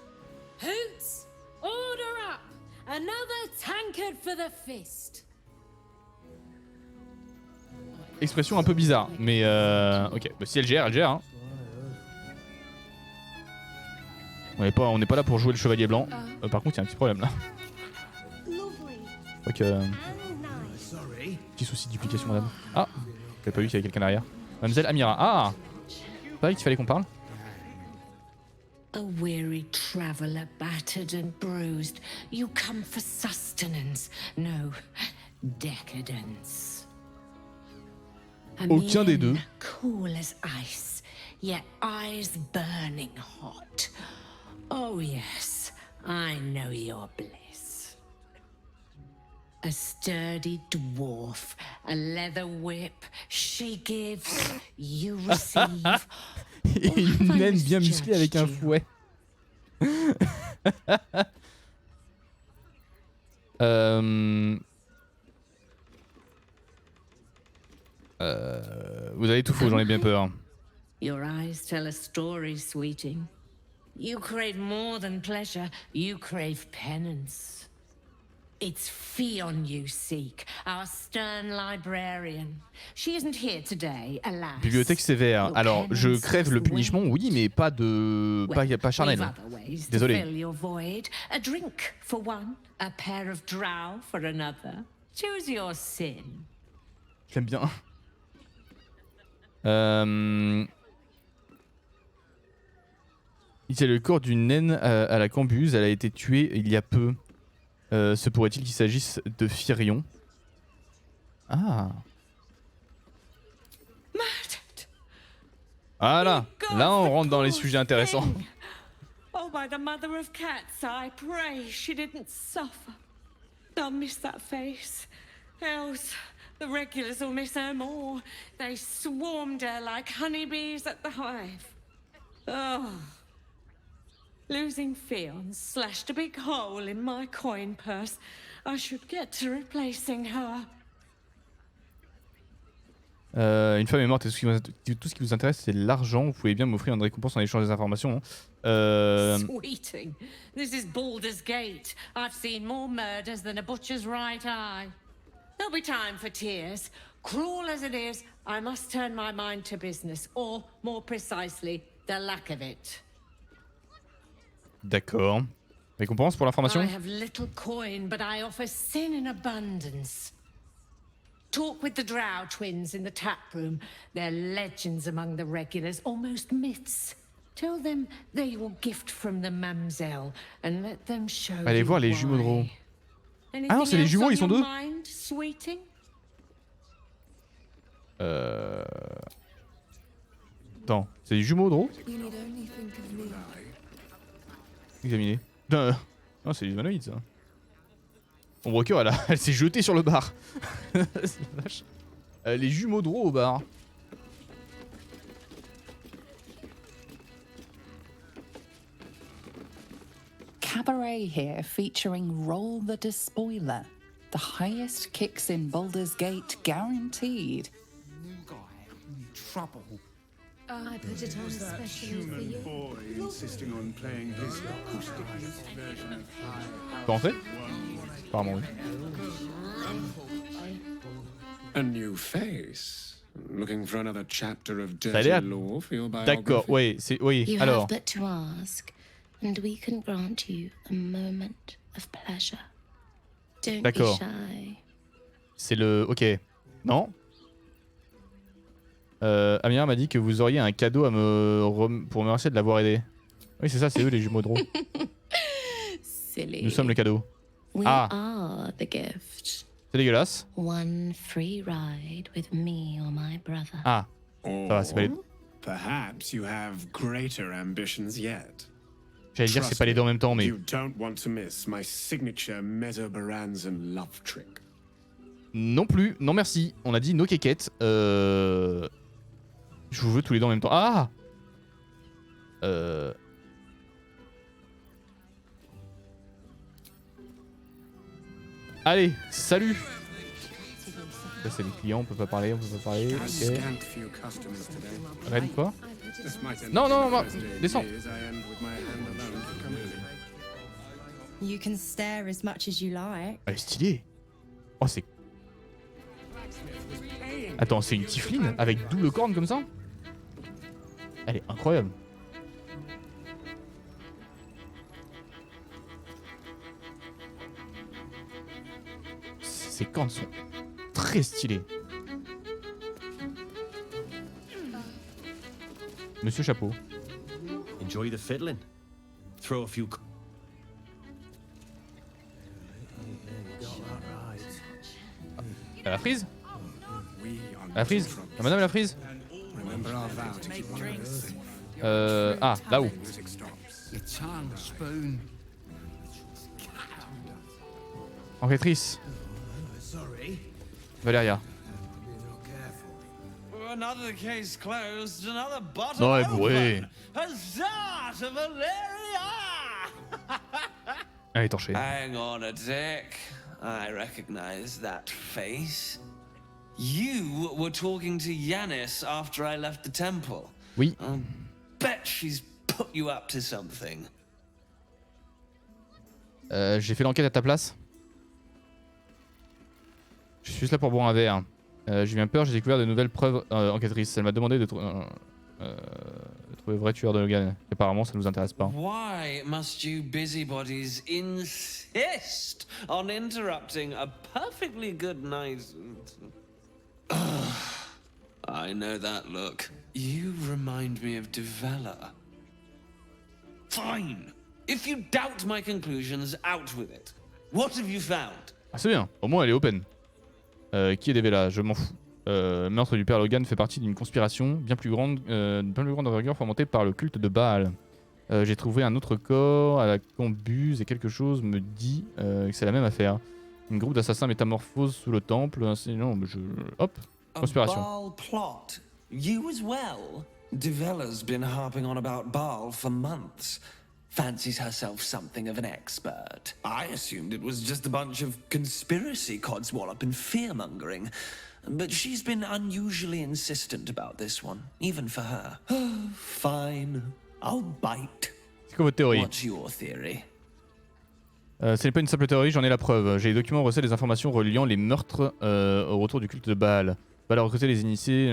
Hoots, order up! Another tankard for the fist. expression un peu bizarre. Mais ok, bah, si elle gère, elle gère. Hein. On n'est pas là pour jouer le chevalier blanc. Par contre, il y a un petit problème là. Ok. Petit souci de duplication, madame. Ah, t'as pas vu qu'il y avait quelqu'un derrière. Mademoiselle Amira. Ah, pas vrai qu'il fallait qu'on parle. A weary traveler, battered and bruised, you come for sustenance, no decadence. Aucun des deux. Cool as ice, yet eyes burning hot. Oh yes, I know your bliss. A sturdy dwarf, a leather whip, she gives, you receive. Et une naine bien musclée avec un fouet. Vous avez tout faux, j'en ai bien peur. Your eyes tell a story, sweeting. You crave more than pleasure, you crave penance. It's Fion you seek, our stern librarian. She isn't here today, alas. Bibliothèque sévère. Alors, je crève le punishment, oui, mais pas de... pas charnel. Désolé. A drink for one, a pair of drow for another. Choose your sin. J'aime bien. Il y a le corps d'une naine à la cambuse. Elle a été tuée il y a peu. Se pourrait-il qu'il s'agisse de Firion? Ah. Voilà. Là, on rentre dans les sujets intéressants. Oh, by the mother of cats, I pray she didn't suffer. I'll miss that face. Else, the regulars will miss her more. They swarmed her like honeybees at the hive. Oh. Losing Fion slashed a big hole in my coin purse. I should get to replacing her. Une femme est morte et tout ce qui vous intéresse c'est l'argent. Vous pouvez bien m'offrir une récompense en échange des informations. Sweeting, this is Baldur's Gate. I've seen more murders than a butcher's right eye. There'll be time for tears. Cruel as it is, I must turn my mind to business, or more precisely, the lack of it. D'accord. Récompense pour l'information? I have little coin, but I offer sin in abundance. Talk with the Drow twins in the tap room. They're legends among the regulars, almost myths. Tell them they will gift from the Mamselle and let them show. Allez voir les jumeaux de Ro. Ah non, c'est les jumeaux, ils sont deux. Attends, c'est les jumeaux de Ro? Examiner. Non, c'est les humanoïdes ça. Mon broker, elle s'est jetée sur le bar. Vache. Les jumeaux de Ro au bar. Cabaret here featuring Roll the Despoiler. The highest kicks in Baldur's Gate guaranteed. New guy, trouble. I put it on especially for you. Boy insisting on playing his acoustic version of High. Pas en fait? Apparemment oui. A new face. Looking for another chapter of Ça a l'air... dirty law for your biography. D'accord, oui, c'est... Oui, You alors... have but to ask, and we can grant you a moment of pleasure. Don't be shy. C'est le... Ok. Non. Amira m'a dit que vous auriez un cadeau à pour me remercier de l'avoir aidé. Oui, c'est ça, c'est eux les jumeaux de Ro. Silly. Nous sommes le cadeau. We are the gift. C'est dégueulasse. One free ride with me or my brother. Ah. Ça va, c'est pas les... Perhaps you have greater ambitions yet. J'allais dire c'est pas les deux en même temps, mais... You don't want to miss my signature Mesobaranzan love trick. Non plus, non merci. On a dit no quéquettes. Je vous veux tous les deux en même temps. Ah. Allez, salut. Ça c'est les clients, on peut pas parler, on peut pas parler. Ok. Ren quoi? Non, non, non, descends. You can stare as much as you like. Elle est stylée. Oh, c'est... Attends, c'est une tiefling avec double corne comme ça? Elle est incroyable. Ces cornes sont très stylées. Monsieur Chapeau. Enjoy the fiddling. Throw a few. La frise? La frise? La madame la frise? Ah, là-haut. Enquêtrice. Valéria. Another case closed, another bottle Non, elle est bourrée. Huzzah to Valeria! Elle est étanchée. Hang on a sec. I recognize that face. You were talking to Yanis after I left the temple. Oui. I bet she's put you up to something. J'ai fait l'enquête à ta place. Je suis juste là pour boire un verre. J'ai eu un peur, j'ai découvert de nouvelles preuves enquêtrices. Elle m'a demandé de trouver le vrai tueur de Logan. Apparemment, ça nous intéresse pas. Why must you busybodies insist on interrupting a perfectly good night? I know that look. You remind me of Devella. Fine. If you doubt my conclusions, out with it. What have you found? Ah, c'est bien. Au moins, elle est open. Qui est Devella? Je m'en fous. Le meurtre du père Logan fait partie d'une conspiration bien plus grande envergure fomentée par le culte de Baal. J'ai trouvé un autre corps à la cambuse et quelque chose me dit que c'est la même affaire. Un groupe d'assassins métamorphose sous le temple. Non, hop, conspiration. A Baal plot. You as well. Devella's been harping on about Baal for months. Fancies herself something of an expert. I assumed it was just a bunch of conspiracy codswallop and fear-mongering. But she's been unusually insistent about this one, even for her. Fine, I'll bite. C'est quoi votre théorie? What's your theory? Ce n'est pas une simple théorie, j'en ai la preuve. J'ai les documents recèlent des informations reliant les meurtres au retour du culte de Baal. Baal a recruté les initiés,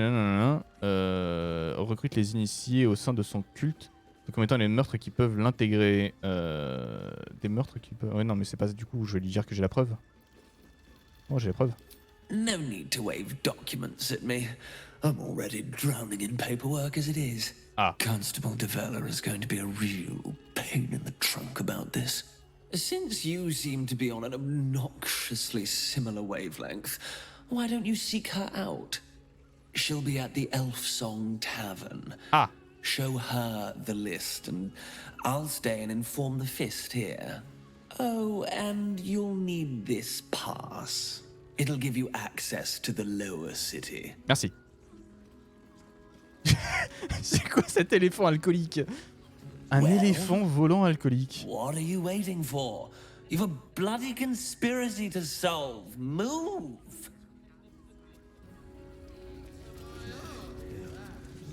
recrute les initiés au sein de son culte comme étant les meurtres qui peuvent l'intégrer. Des meurtres qui peuvent... Ouais, non, mais c'est pas du coup, je vais lui dire que j'ai la preuve. Oh, j'ai la preuve. No need to wave documents at me. I'm already drowning in paperwork as it is. Constable Devella is going to be a real pain in the trunk about this. Since you seem to be on an obnoxiously similar wavelength, why don't you seek her out? She'll be at the Elf Song Tavern. Show her the list and I'll stay and inform the Fist here. Oh, and you'll need this pass. It'll give you access to the lower city. Merci. C'est quoi cet éléphant alcoolique? Un éléphant volant alcoolique. What are you waiting for? You've a bloody conspiracy to solve. Move!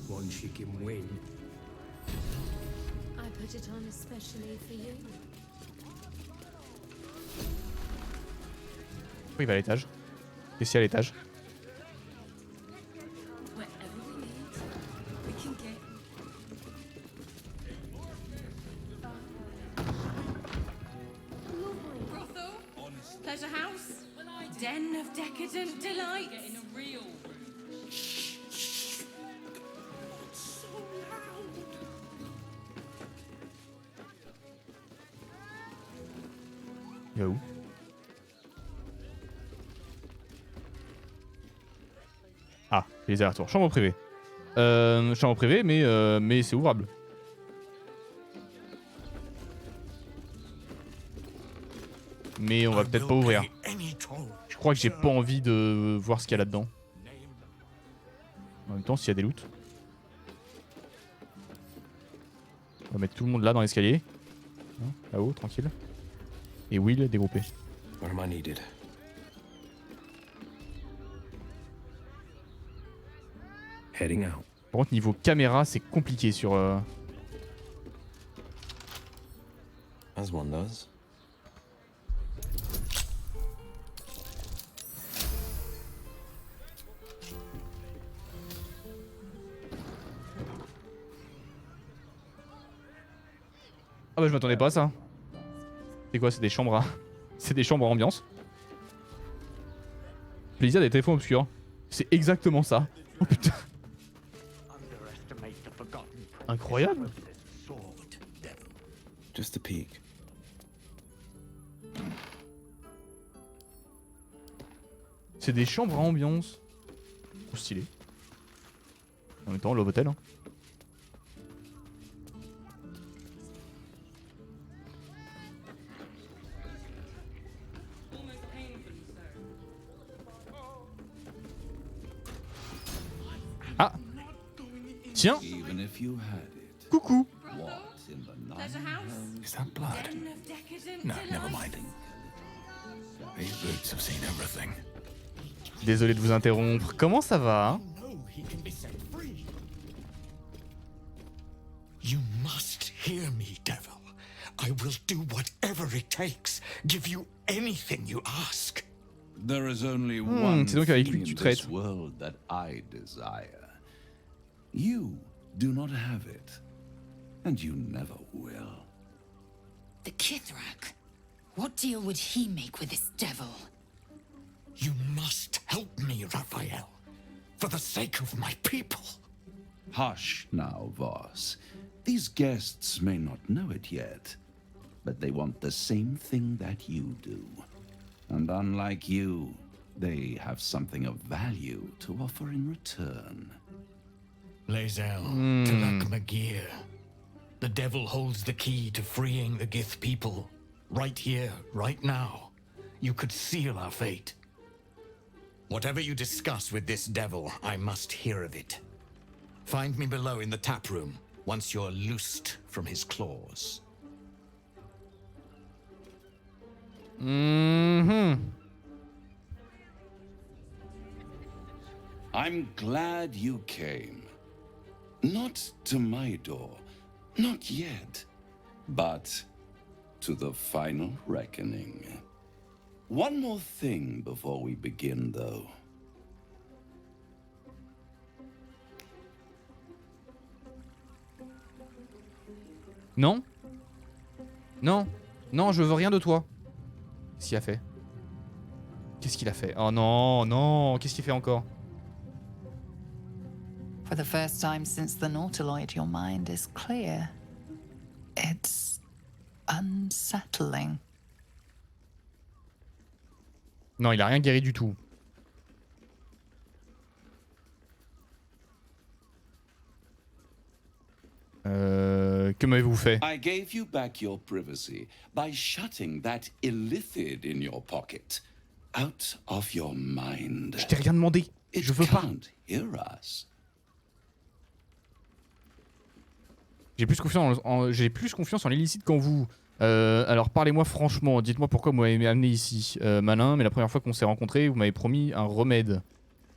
One chicken wing. I put it on especially for you. Pourquoi il va à l'étage? Qu'est-ce qu'il y a à l'étage? Pleasure house, den of decadent delight. Getting a real. Il va où? Ah, les allers-retours. Chambre privée. Chambre privée, mais c'est ouvrable. Mais on va peut-être pas ouvrir. Je crois que j'ai pas envie de voir ce qu'il y a là-dedans. En même temps, s'il y a des loots. On va mettre tout le monde là dans l'escalier. Là-haut, tranquille. Et Will dégroupé. Where am I needed? Heading out. Par contre, niveau caméra, c'est compliqué sur... As one does. bah je m'attendais pas à ça. C'est quoi? C'est des chambres à... C'est des chambres à ambiance. Plaisir des téléphones obscurs. C'est exactement ça. Oh putain. Incroyable. Just a peek. C'est des chambres à ambiance. Trop stylé. En même temps, Love Hotel. Hein. Ah. Tiens. Coucou. Is that blood? No, never mind. These boots have seen everything. Désolé de vous interrompre. Comment ça va hein? You must hear me, devil. I will do whatever it takes. Give you anything you ask. There is only one c'est donc avec thing lui que tu in traites. this world that I desire. You do not have it, and you never will. The Kithrak. What deal would he make with this devil? You must help me, Raphael. For the sake of my people. Hush now, Voss. These guests may not know it yet, but they want the same thing that you do. And unlike you, they have something of value to offer in return. Lae'zel, Talak Magir. The devil holds the key to freeing the Gith people. Right here, right now. You could seal our fate. Whatever you discuss with this devil, I must hear of it. Find me below in the tap room, once you're loosed from his claws. I'm glad you came. Not to my door, not yet, but to the final reckoning. One more thing before we begin, though. Non. Non. Non, je veux rien de toi. Qu'est-ce qu'il a fait? Qu'est-ce qu'il a fait? Oh non, non. Qu'est-ce qu'il fait encore? For the first time since the Nautiloid, your mind is clear. It's unsettling. Non, il a rien guéri du tout. Que m'avez-vous fait? I gave you back your privacy by shutting that illithid in your pocket out of your mind. Je t'ai rien demandé. Je veux pas. Hear us. J'ai plus confiance en l'illicite qu'en vous. Alors parlez-moi franchement, dites-moi pourquoi vous m'avez amené ici. Malin, mais la première fois qu'on s'est rencontrés, vous m'avez promis un remède.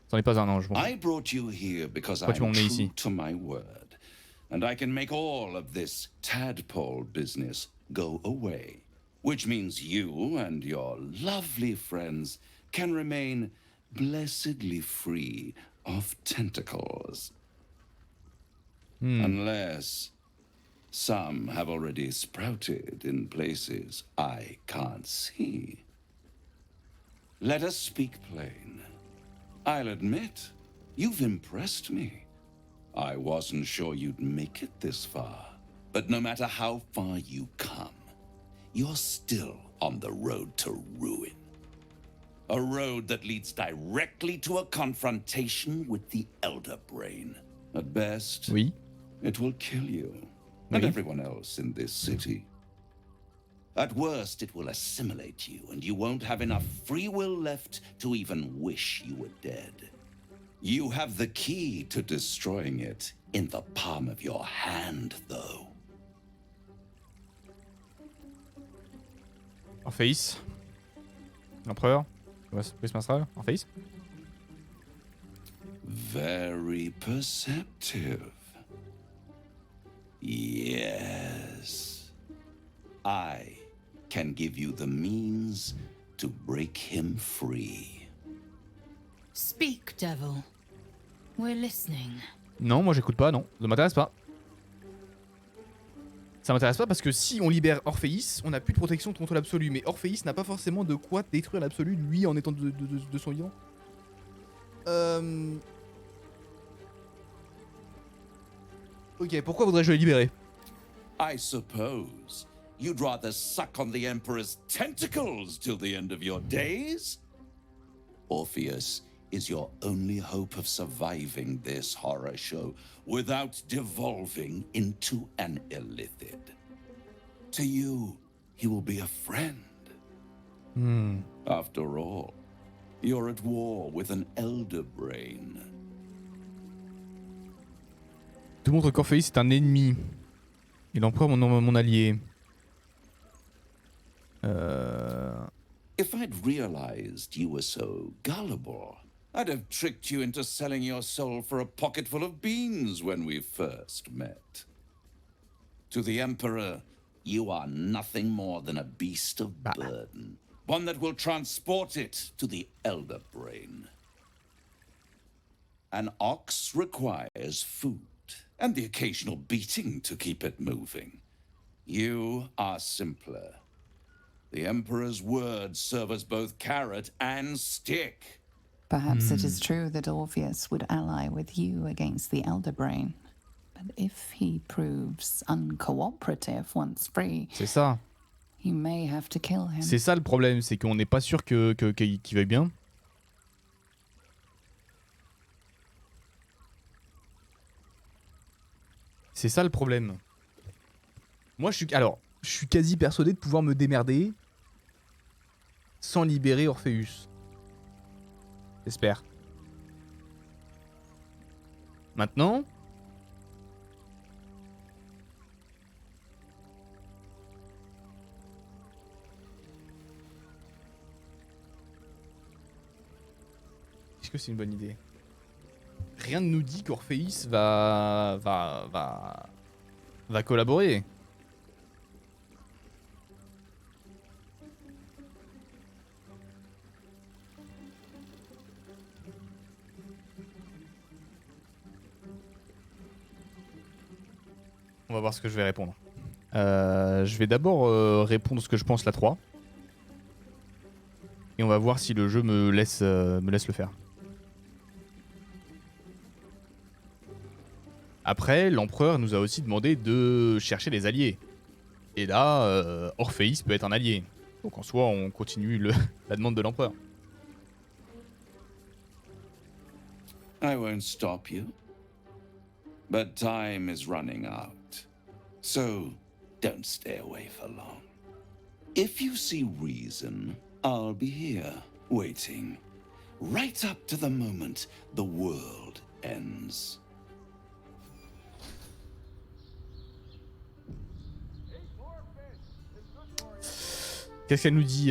C'en est pas un ange. Bon. Pourquoi tu m'as emmené ici? And I can make all of this tadpole business go away. Which means you and your lovely friends can remain blessedly free of tentacles. Unless some have already sprouted in places I can't see. Let us speak plain. I'll admit, you've impressed me. I wasn't sure you'd make it this far. But no matter how far you come, you're still on the road to ruin. A road that leads directly to a confrontation with the Elder Brain. At best, it will kill you and everyone else in this city. At worst, it will assimilate you, and you won't have enough free will left to even wish you were dead. You have the key to destroying it in the palm of your hand, though. En face. L'empereur. Prisme astral. En face. Very perceptive. Yes. I can give you the means to break him free. Speak, devil. We're listening. Non, moi j'écoute pas, non. Ça m'intéresse pas. Ça m'intéresse pas parce que si on libère Orpheus, on n'a plus de protection contre l'absolu. Mais Orpheus n'a pas forcément de quoi détruire l'absolu, lui, en étant de son vivant. Ok, pourquoi voudrais-je le libérer? I suppose you'd rather suck on the Emperor's tentacles till the end of your days? Orpheus is your only hope of surviving this horror show without devolving into an illithid. To you, he will be a friend. After all, you're at war with an elder brain. Tout montre qu'Orpheus est un ennemi. Et l'empereur mon allié. If I'd realized you were so gullible, I'd have tricked you into selling your soul for a pocketful of beans when we first met. To the Emperor, you are nothing more than a beast of burden. One that will transport it to the Elder Brain. An ox requires food, and the occasional beating to keep it moving. You are simpler. The Emperor's words serve as both carrot and stick. Perhaps it is true that Orpheus would ally with you against the Elder Brain. But if he proves uncooperative once free, c'est ça. You may have to kill him. C'est ça le problème, c'est qu'on n'est pas sûr qu'il veuille bien. C'est ça le problème. Moi, je suis quasi persuadé de pouvoir me démerder sans libérer Orpheus. J'espère. Maintenant... Est-ce que c'est une bonne idée? Rien ne nous dit qu'Orpheus va collaborer. On va voir ce que je vais répondre. Je vais d'abord répondre ce que je pense la 3. Et on va voir si le jeu me laisse le faire. Après, l'empereur nous a aussi demandé de chercher des alliés. Et là, Orpheus peut être un allié. Donc en soi, on continue la demande de l'empereur. I won't stop you. But time is running out. So, don't stay away for long. If you see reason, I'll be here, waiting. Right up to the moment the world ends. Qu'est-ce qu'elle nous dit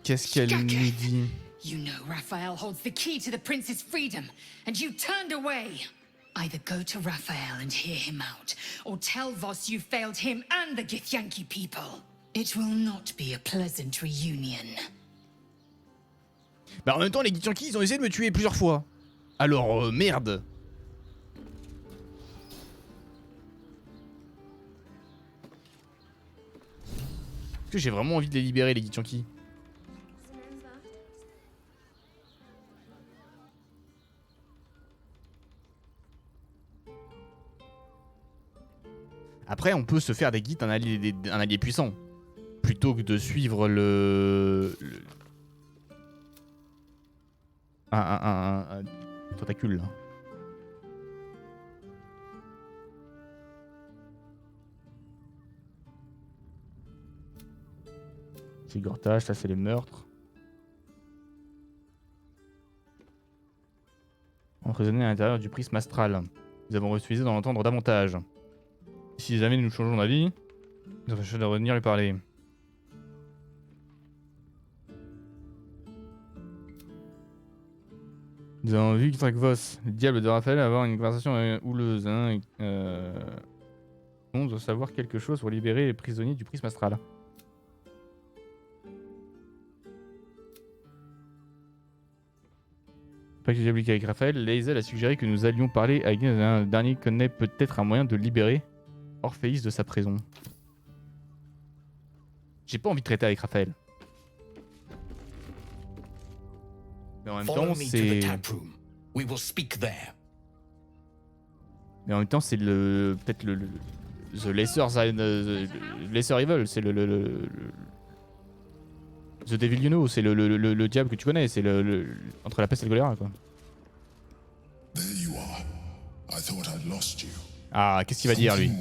Qu'est-ce qu'elle nous dit? You know Raphael holds the key to the prince's freedom, and you turned away. Either go to Raphael and hear him out, or tell Voss you failed him and the Githyanki people. It will not be a pleasant reunion. Bah en même temps, les Githyanki, ils ont essayé de me tuer plusieurs fois. Alors, merde. Est-ce que j'ai vraiment envie de les libérer, les Githyanki? Après, on peut se faire des Gith un allié puissant. Plutôt que de suivre un tentacule, là. C'est Gortage, ça c'est les meurtres. Emprisonné à l'intérieur du prisme astral. Nous avons refusé d'en entendre davantage. Si jamais nous changeons d'avis, nous empêchons de revenir lui parler. Nous avons vu Voss, le diable de Raphaël, avoir une conversation houleuse. Hein, on doit savoir quelque chose pour libérer les prisonniers du prisme astral. Pas que j'ai oublié avec Raphaël, Laezel a suggéré que nous allions parler avec un dernier connaît peut-être un moyen de libérer Orphéis de sa prison. J'ai pas envie de traiter avec Raphaël. Mais en même temps, c'est... Mais en même temps, c'est le... Peut-être le... The Lesser Evil, c'est le... The Devil You Know, c'est le diable que tu connais, c'est entre la peste et le choléra, quoi. Ah, qu'est-ce qu'il va dire, lui?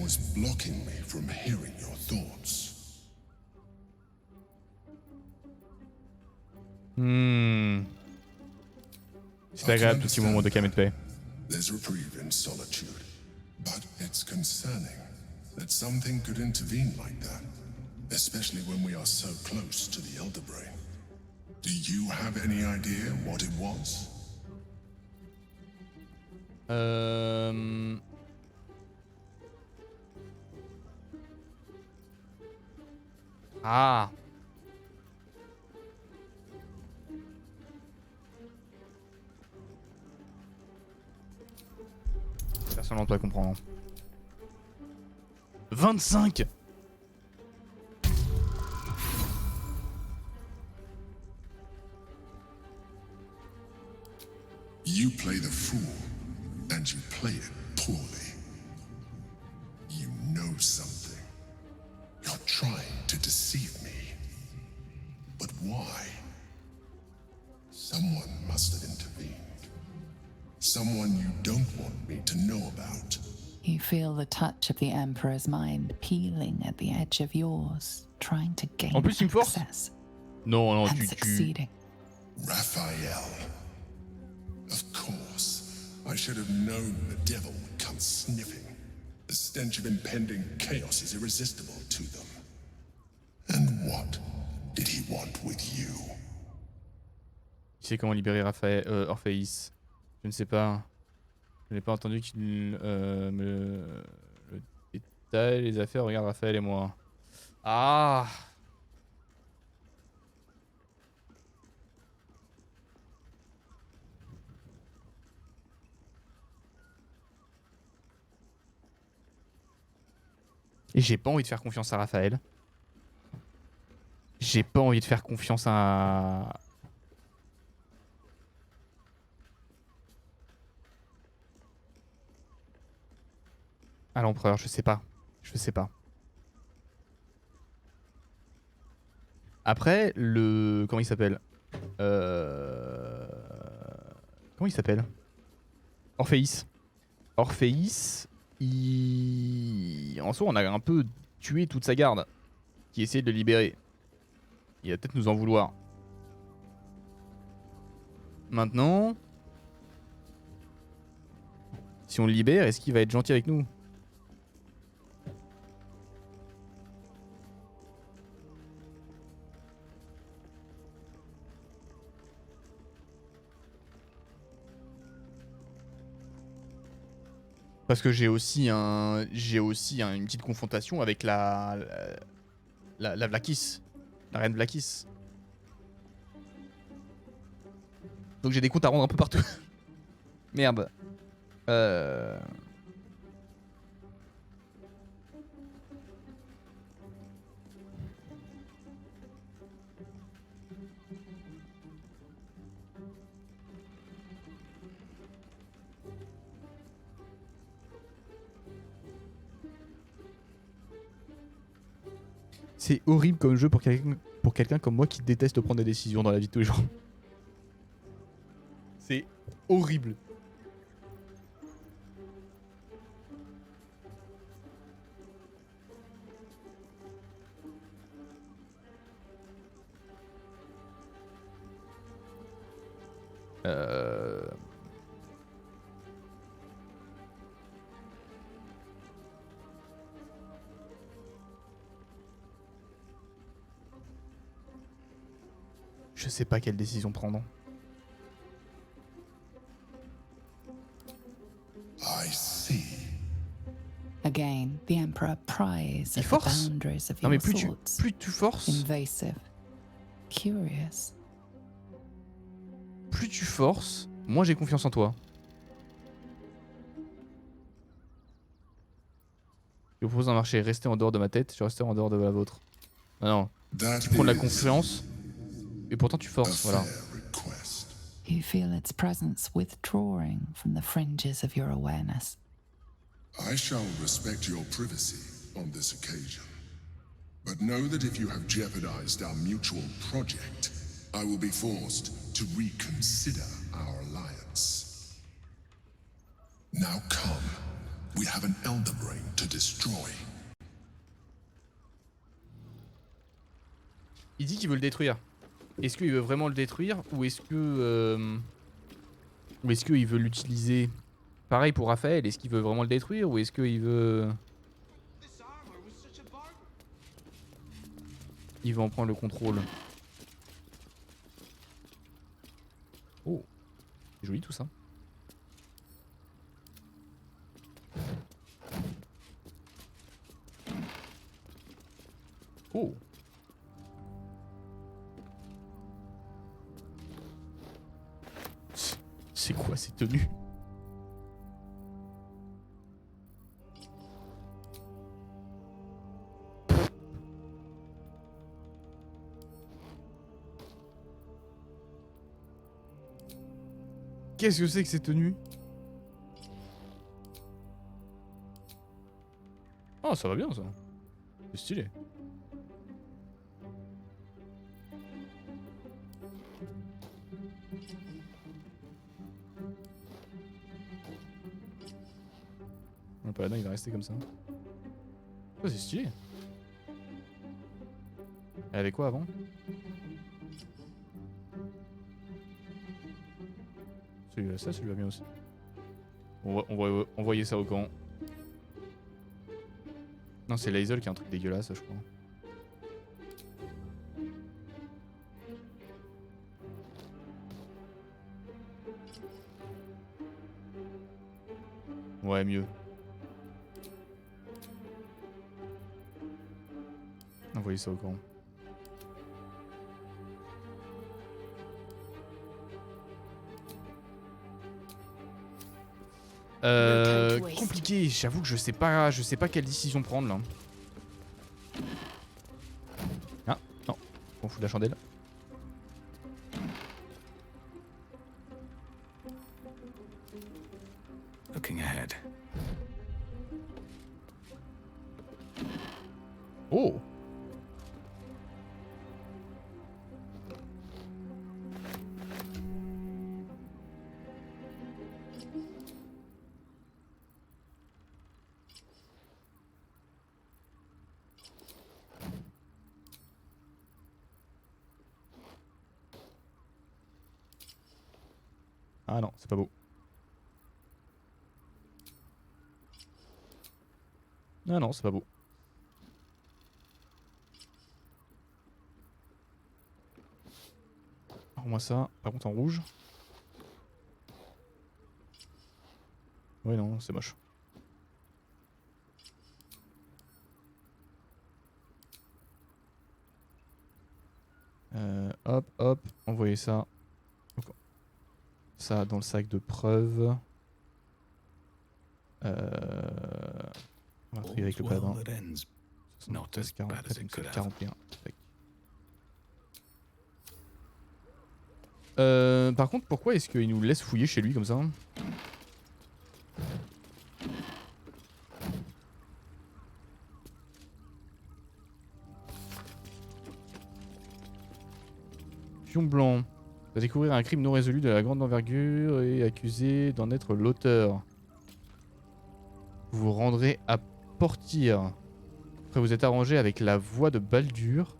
C'est agréable, tout petit moment de calme et de paix. There's reprieve in solitude, but it's concerning that something could intervene like that, especially when we are so close to the Elder Brain. Do you have any idea what it was? Ah. Personne n'en doit comprendre. 25. You play the fool, and you play it poorly. You know something. You're trying to deceive me. But why? Someone must have intervened. Someone you don't want me to know about. You feel the touch of the Emperor's mind peeling at the edge of yours, trying to gain En plus, il me force. Non, non, tu... Raphael. Of course. I should have known the devil would come sniffing. The stench of impending chaos is irresistible to them. And what did he want with you? Tu sais comment libérer Raphaël, Orphéis? Je ne sais pas. Je n'ai pas entendu qu'il me le détaille les affaires. Regarde Raphaël et moi. Ah. Et j'ai pas envie de faire confiance à Raphaël. J'ai pas envie de faire confiance à... à l'empereur, je sais pas. Je sais pas. Après, le... Comment il s'appelle Comment il s'appelle Orphéis. Orphéis, il... En soi, on a un peu tué toute sa garde qui essayait de le libérer. Il va peut-être nous en vouloir. Maintenant... Si on le libère, est-ce qu'il va être gentil avec nous ? Parce que j'ai aussi une petite confrontation avec la Vlakis, la reine Vlakis. Donc j'ai des comptes à rendre un peu partout. Merde. C'est horrible comme jeu pour quelqu'un comme moi qui déteste prendre des décisions dans la vie de tous les jours. C'est horrible. Je sais pas quelle décision prendre. I see. Again, the Emperor pries at the boundaries of non mais your thoughts. Plus tu forces. Invasive, curious. Plus tu forces, moins j'ai confiance en toi. Je vous propose un marché, restez en dehors de ma tête, je resterai en dehors de la vôtre. Ah non, tu prends de la confiance, et pourtant tu forces, voilà. You feel its presence withdrawing from the fringes of your awareness. I shall respect your privacy on this occasion. But know that if you have jeopardized our mutual project, I will be forced to reconsider our alliance. Now come. We have an elder brain to destroy. Il dit qu'il veut le détruire. Est-ce qu'il veut vraiment le détruire ou est-ce que qu'il veut l'utiliser? Pareil pour Raphaël, est-ce qu'il veut vraiment le détruire ou est-ce qu'il veut... Il va en prendre le contrôle. Oh, c'est joli tout ça. Oh. C'est quoi ces tenues? Qu'est-ce que c'est que ces tenues? Oh, ça va bien ça. C'est stylé. Le paladin il va rester comme ça. Oh, c'est stylé. Elle avait quoi avant? Celui-là, ça, celui-là bien aussi. On va envoyer ça au camp. Non, c'est Lae'zel qui a un truc dégueulasse, je crois. Ouais, mieux. Envoyer ça au camp. Compliqué, j'avoue que je sais pas quelle décision prendre là. Ah, non, on fout de la chandelle. Looking ahead. Oh. Ah non, c'est pas beau. Ah non, c'est pas beau. Alors moi ça, par contre en rouge. Ouais non, c'est moche. Hop, hop, envoyez ça. Ça dans le sac de preuves. On va trier avec le paladin. 73, 44, 41. Par contre, pourquoi est-ce qu'il nous laisse fouiller chez lui comme ça? Pion blanc. Va découvrir un crime non résolu de la grande envergure et accusé d'en être l'auteur. Vous vous rendrez à Parjure. Après vous êtes arrangé avec la voix de Baldur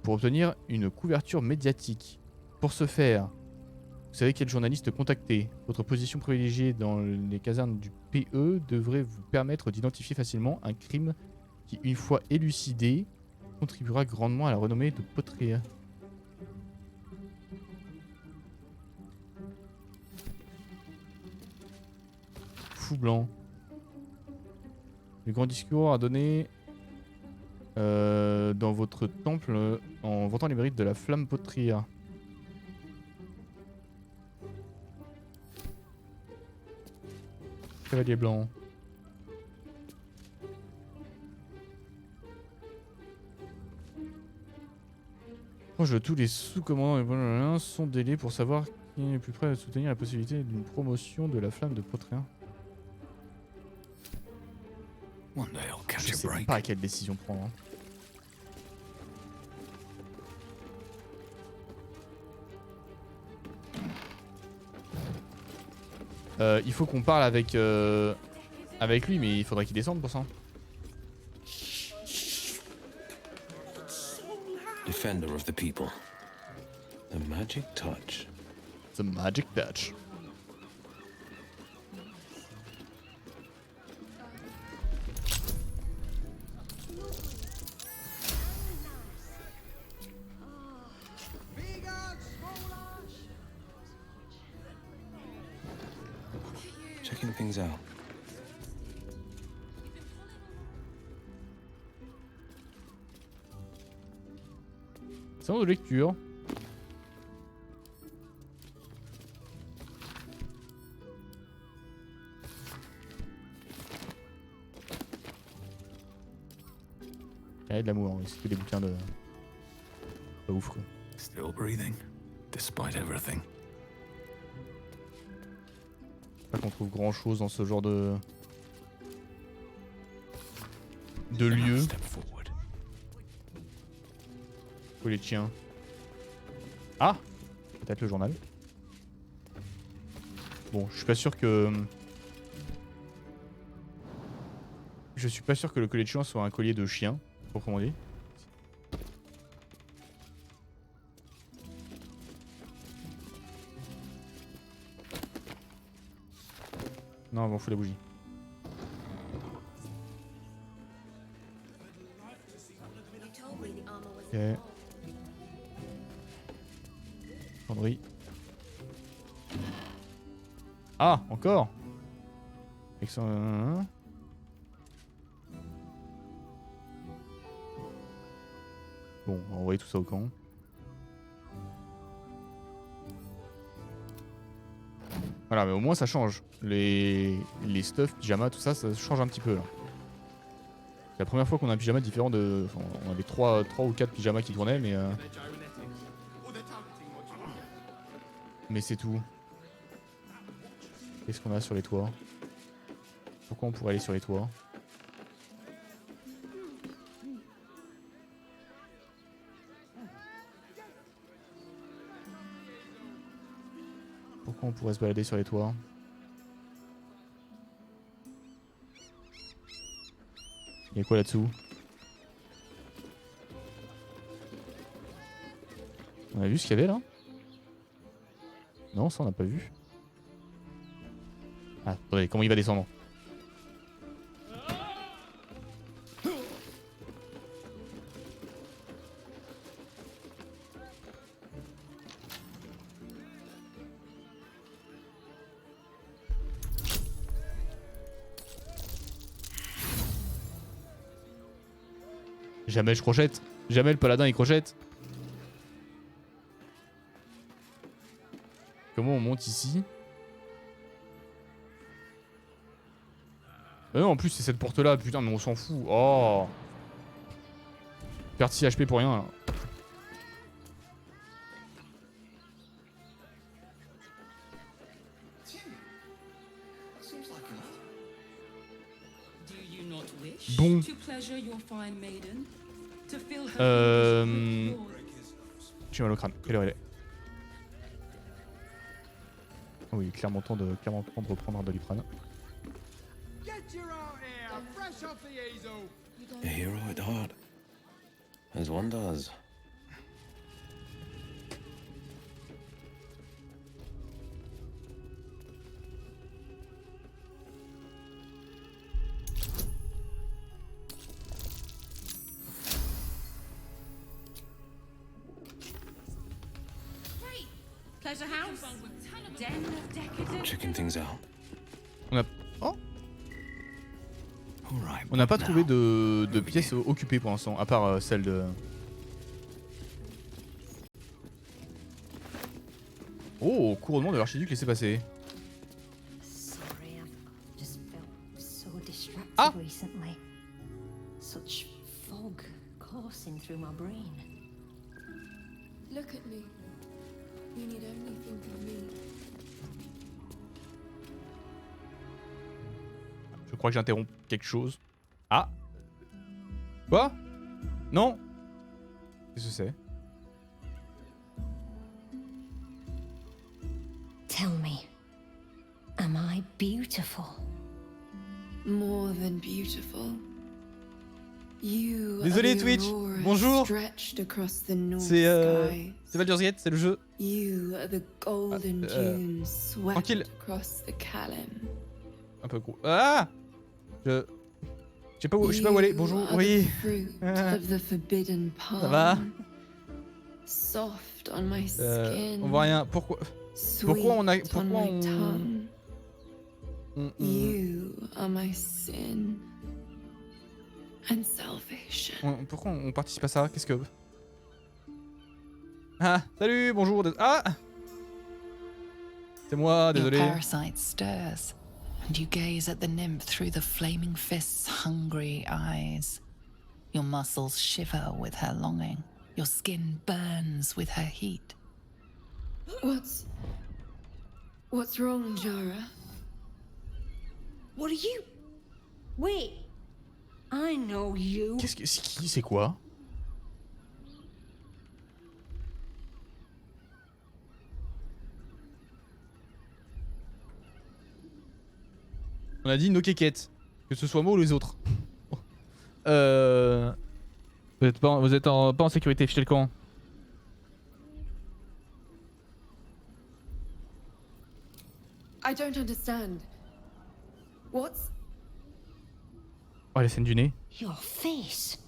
pour obtenir une couverture médiatique. Pour ce faire, vous savez quel journaliste contacter. Votre position privilégiée dans les casernes du PE devrait vous permettre d'identifier facilement un crime qui, une fois élucidé, contribuera grandement à la renommée de Parjure. Blanc. Le grand discours à donner dans votre temple en vantant les mérites de la flamme Parjure. Cavalier blanc. Proche de tous les sous-commandants sont délais pour savoir qui est le plus près à soutenir la possibilité d'une promotion de la flamme de Protréen. Je sais pas quelle décision prendre. Hein. Il faut qu'on parle avec lui, mais il faudrait qu'il descende pour ça. Defender of the people. The magic touch. The magic touch. Checking things out. Salon de lecture. Carré de l'amour, c'est que des bouquins de... Pas ouf quoi. Still breathing, despite everything. Pas qu'on trouve grand chose dans ce genre de lieu. Où les chiens. Ah, peut-être le journal. Bon, je suis pas sûr que... Je suis pas sûr que le collier de chien soit un collier de chien, proprement dit. Non, on m'en fout la bougie. Ok. Fonderie. Ah, encore. Excellent. Bon, on va envoyer tout ça au camp. Voilà, mais au moins ça change. Les stuff, pyjama, tout ça, ça change un petit peu là. C'est la première fois qu'on a un pyjama différent de... Enfin, on avait 3 ou 4 pyjamas qui tournaient, mais... Mais c'est tout. Qu'est-ce qu'on a sur les toits? Pourquoi on pourrait aller sur les toits? Pourquoi on pourrait se balader sur les toits? Il y a quoi là-dessous? On a vu ce qu'il y avait là? Non, ça on n'a pas vu. Ah, attendez, comment il va descendre? Jamais je crochette. Jamais le paladin il crochette. Comment on monte ici? Non, en plus c'est cette porte là, putain, mais on s'en fout. Oh, perdre 6 HP pour rien là. Bon. J'ai mal au crâne. Quelle heure il est? Oh oui, clairement temps de reprendre un doliprane. A hero at heart, as one does. Pleasure house. Den of decadence. Checking things out. On a... Oh, on n'a pas trouvé de pièces occupées pour l'instant, à part celle de... Oh, couronnement de l'archiduc laissé passer. Ah! Recently. Such fog coursing through my brain. Look at me. You need only think of me. Je crois que j'interromps quelque chose. Ah. Quoi? Non. Qu'est-ce que c'est? Tell me, am I beautiful? More than beautiful. You Désolé are the Twitch. aurora Bonjour. stretched across the north C'est sky. Baldur's Gate, c'est le jeu. You are the golden dunes swept tranquille. across the Callum. Un peu gros. Ah. Je sais pas où aller. Bonjour. Oui. Of the forbidden Ça va? Soft on my skin. On voit rien. Pourquoi on a You are my sin and salvation. Pourquoi on participe à ça? Qu'est-ce que... Ah, salut, bonjour. Ah, c'est moi, désolé. Your parasite stirs, and you gaze at the nymph through the flaming fist's hungry eyes. Your muscles shiver with her longing. Your skin burns with her heat. What's wrong, Jara? What are you? Wait. I know you. Qu'est-ce que c'est qui? C'est quoi? On a dit nos quéquettes. Que ce soit moi ou les autres. Vous êtes pas en sécurité, fichez le camp. I don't understand. What's... Oh, la scène du nez. Your face.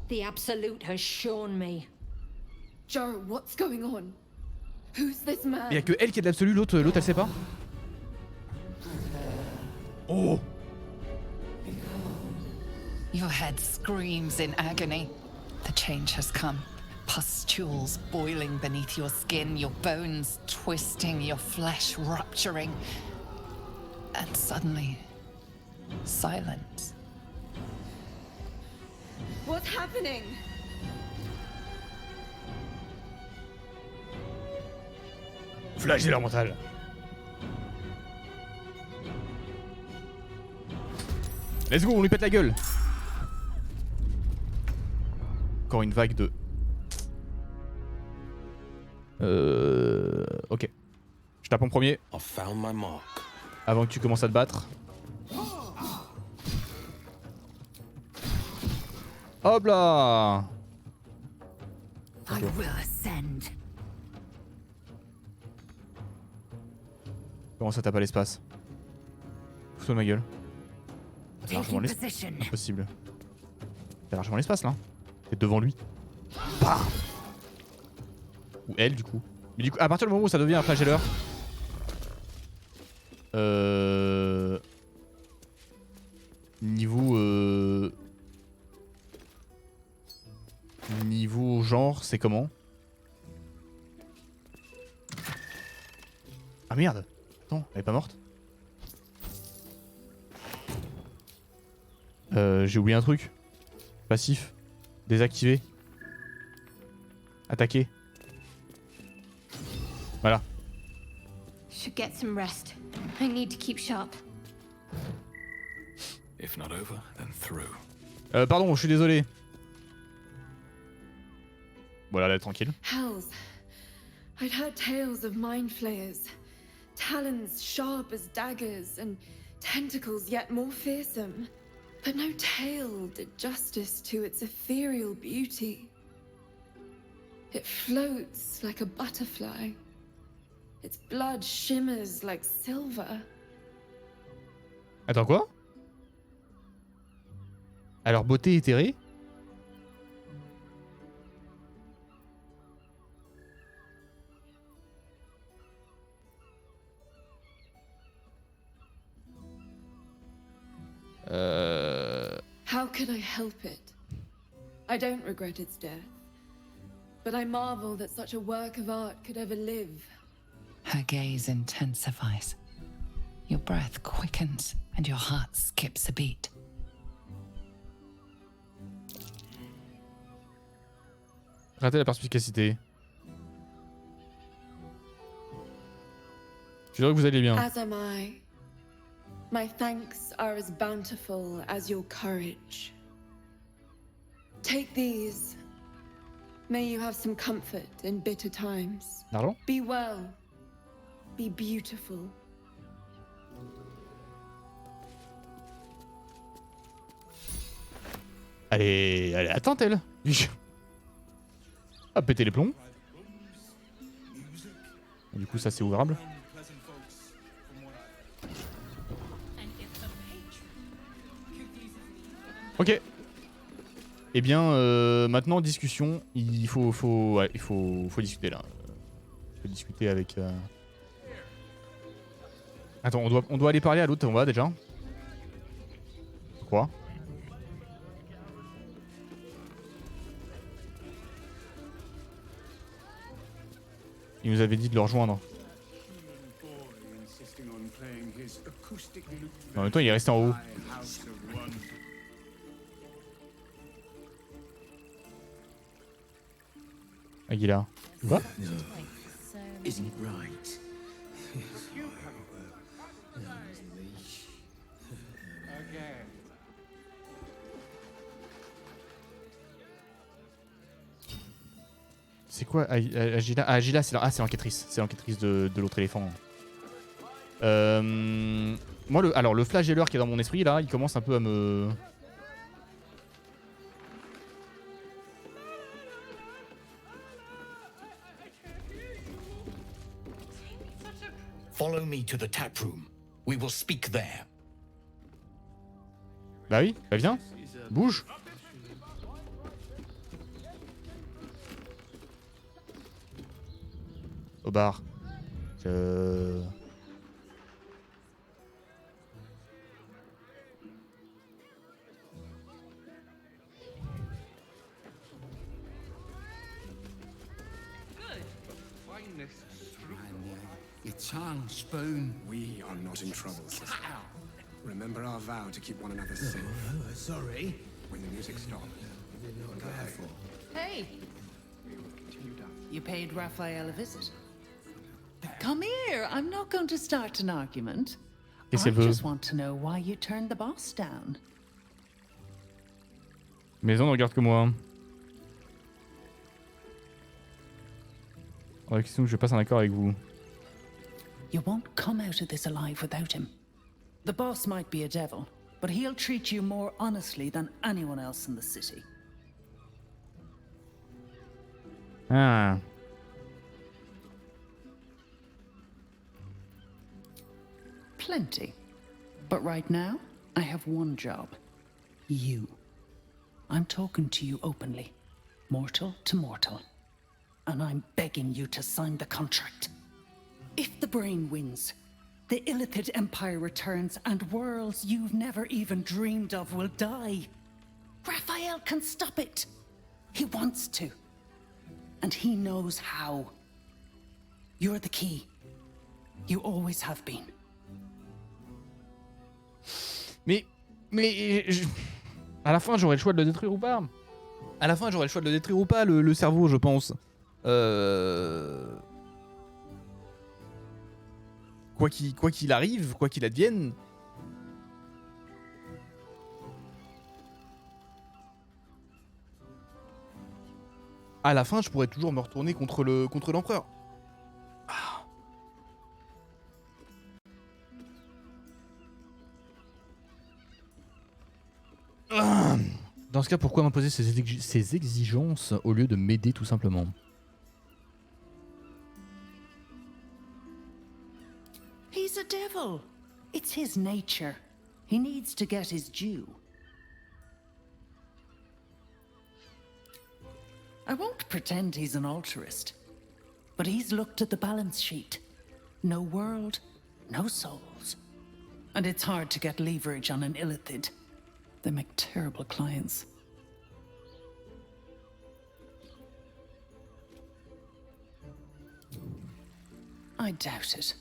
The Absolute has shown me. Jara, what's going on? Who's this man? Il y a que elle qui est de l'absolu, l'autre elle sait pas. Oh. Your head screams in agony. The change has come. Pustules boiling beneath your skin, your bones twisting, your flesh rupturing. And suddenly, silence. What's happening? Flagelleur mental. Let's go, on lui pète la gueule. Encore une vague de... Ok. Je tape en premier. Avant que tu commences à te battre. Hop là. I will ascend. Comment ça tape à l'espace? Fous-toi de ma gueule. T'as largement Taking l'espace. position. Impossible. T'as largement l'espace là. T'es devant lui. Bah. Ou elle du coup. Mais du coup, à partir du moment où ça devient un flagelleur. Niveau genre, c'est comment? Ah merde. Attends, elle est pas morte? J'ai oublié un truc. Passif. Désactivé. Attaquer. Voilà. Should get some rest. I need to keep sharp. If not over, then through. Pardon, je suis désolé. Voilà, là, tranquille. Hells. I'd heard tales of mind flayers. Talons sharp as daggers and tentacles yet more fearsome. But no tale did justice to its ethereal beauty. It floats like a butterfly. Its blood shimmers like silver. Attends, quoi? Alors, beauté éthérée? How could I help it? I don't regret its death. But I marvel that such a work of art could ever live. Her gaze intensifies. Your breath quickens and your heart skips a beat. Ratez la perspicacité. Je dirais que vous allez bien. As am I. My thanks are as bountiful as your courage. Take these. May you have some comfort in bitter times. D'argent? Be well. Be beautiful. Elle est attente, elle. Ah, péter les plombs. Et du coup, ça c'est ouvrable. Ok. Eh bien, maintenant discussion. Il faut discuter là. Il faut discuter avec. Attends, on doit aller parler à l'autre. On va déjà. Quoi? Il nous avait dit de le rejoindre. En même temps, il est resté en haut. Aguilar. Quoi? Isn't it right? C'est quoi Agila? Ah, Agila, c'est l'enquêtrice. C'est l'enquêtrice de l'autre éléphant. Moi, le flagelleur qui est dans mon esprit, là, il commence un peu à me... Follow me to the tap room. We will speak there. Bah oui, bah viens. Bouge. Au bar. Your tongue, Spoon. We are not in trouble, sister. Remember our vow to keep one another safe. Sorry. When the music stops. Careful. Hey! You paid Raphael a visit? Come here. I'm not going to start an argument. I just want to know why you turned the boss down. Maison ne regarde que moi. La question que je passe un accord avec vous. You won't come out of this alive without him. The boss might be a devil, but he'll treat you more honestly than anyone else in the city. Ah. Plenty. But right now, I have one job. You. I'm talking to you openly. Mortal to mortal. And I'm begging you to sign the contract. If the brain wins, the Illithid Empire returns and worlds you've never even dreamed of will die. Raphael can stop it. He wants to. And he knows how. You're the key. You always have been. Mais à la fin, j'aurais le choix de le détruire ou pas. À la fin, j'aurais le choix de le détruire ou pas, le cerveau, je pense. Quoi qu'il arrive, quoi qu'il advienne. À la fin, je pourrais toujours me retourner contre l'empereur. Dans ce cas, pourquoi m'imposer ces exigences au lieu de m'aider tout simplement? He's a devil. It's his nature. He needs to get his due. I won't pretend he's an altruist, but he's looked at the balance sheet. No world, no souls. And it's hard to get leverage on an Illithid. They make terrible clients. I doubt it.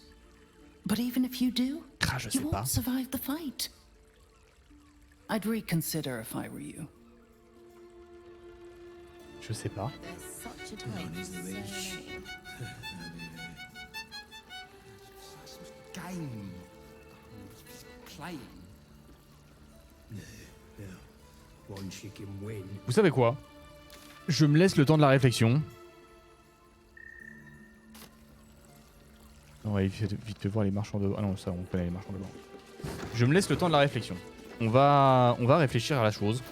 But even if you do, you won't survive the fight. I'd reconsider if I were you. Je sais pas. game. Playing. One chicken win. Vous savez quoi? Je me laisse le temps de la réflexion. On va vite fait voir les marchands de... Ah non, ça on connaît les marchands de blanc. Je me laisse le temps de la réflexion. On va réfléchir à la chose.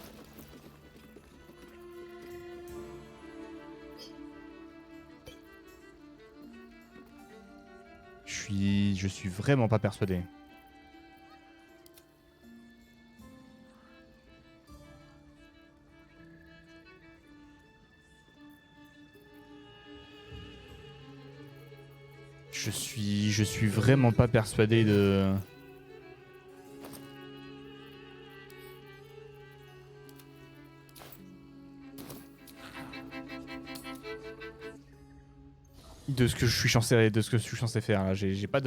Je suis vraiment pas persuadé. Je suis vraiment pas persuadé de... De ce que je suis censé faire là. J'ai pas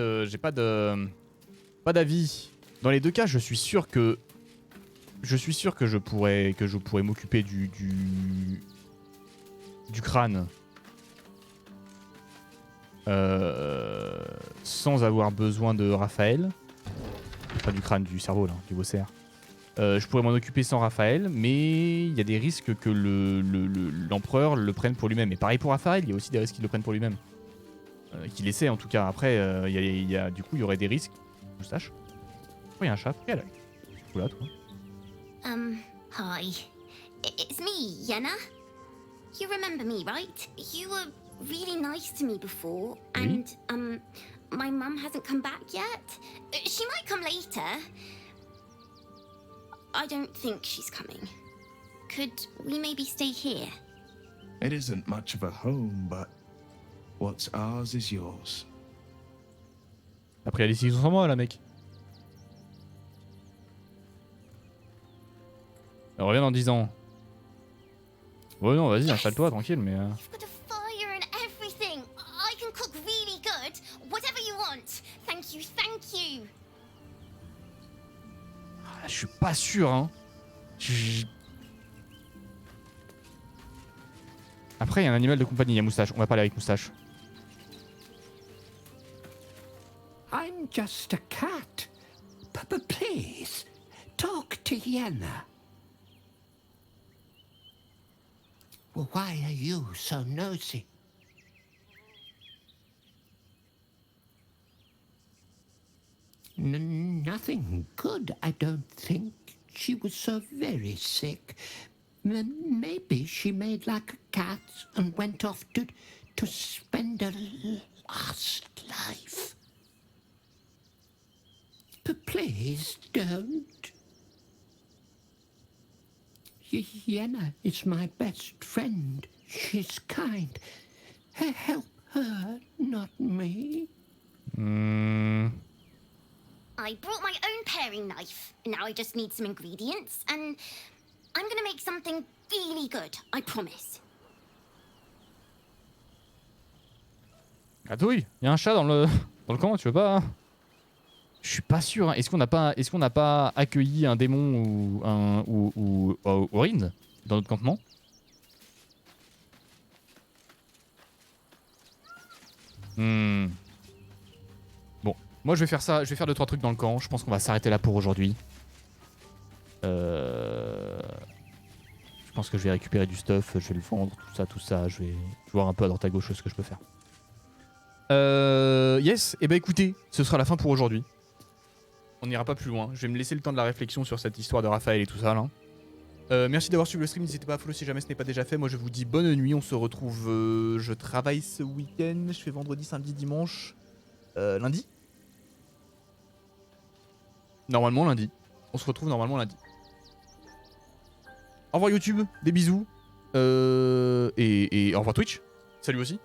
d'avis. Dans les deux cas, je suis sûr que je pourrais m'occuper du crâne sans avoir besoin de Raphaël. Pas du crâne, du cerveau là, du bosser. Je pourrais m'en occuper sans Raphaël, mais il y a des risques que l'empereur le prenne pour lui-même. Et pareil pour Raphaël, il y a aussi des risques qu'il le prenne pour lui-même. Qu'il essaie en tout cas. Après, du coup, il y aurait des risques. Moustache. Pourquoi il y a un chat? Pourquoi il y a là, toi? Hi. It's me, Yenna. You remember me, right? You were really nice to me before, and, my mum hasn't come back yet. She might come later. I don't think she's coming. Could we maybe stay here? It isn't much of a home, but what's ours is yours. T'as pris la décision sans moi là, mec. Elle revient dans 10 ans. Ouais, non, vas-y, installe-toi, tranquille, mais... You've got a fire and everything. I can cook really good. Whatever you want. Thank you, thank you. Ah, je suis pas sûr, hein. Après, il y a un animal de compagnie, il y a Moustache. On va parler avec Moustache. I'm just a cat. Please, talk to Yenna. Well, why are you so nosy? Nothing good, I don't think. She was so very sick. Maybe she made like a cat and went off to spend her last life. But please don't. Yenna is my best friend. She's kind. Help her, not me. I brought my own paring knife. Now I just need some ingredients, and I'm gonna make something really good, I promise. Gratouille, il y a un chat dans le camp, tu veux pas hein? Je suis pas sûr. Hein. Est-ce qu'on n'a pas accueilli un démon ou Orin dans notre campement? Bon, moi je vais faire ça. Je vais faire 2-3 trucs dans le camp. Je pense qu'on va s'arrêter là pour aujourd'hui. Je pense que je vais récupérer du stuff. Je vais le vendre, tout ça. Je vais voir un peu à droite à gauche ce que je peux faire. Yes. Et bah écoutez, ce sera la fin pour aujourd'hui. On n'ira pas plus loin. Je vais me laisser le temps de la réflexion sur cette histoire de Raphaël et tout ça là. Merci d'avoir suivi le stream. N'hésitez pas à follow si jamais ce n'est pas déjà fait. Moi je vous dis bonne nuit. On se retrouve. Je travaille ce week-end. Je fais vendredi, samedi, dimanche. Lundi. Normalement lundi. On se retrouve normalement lundi. Au revoir YouTube. Des bisous. Et au revoir Twitch. Salut aussi.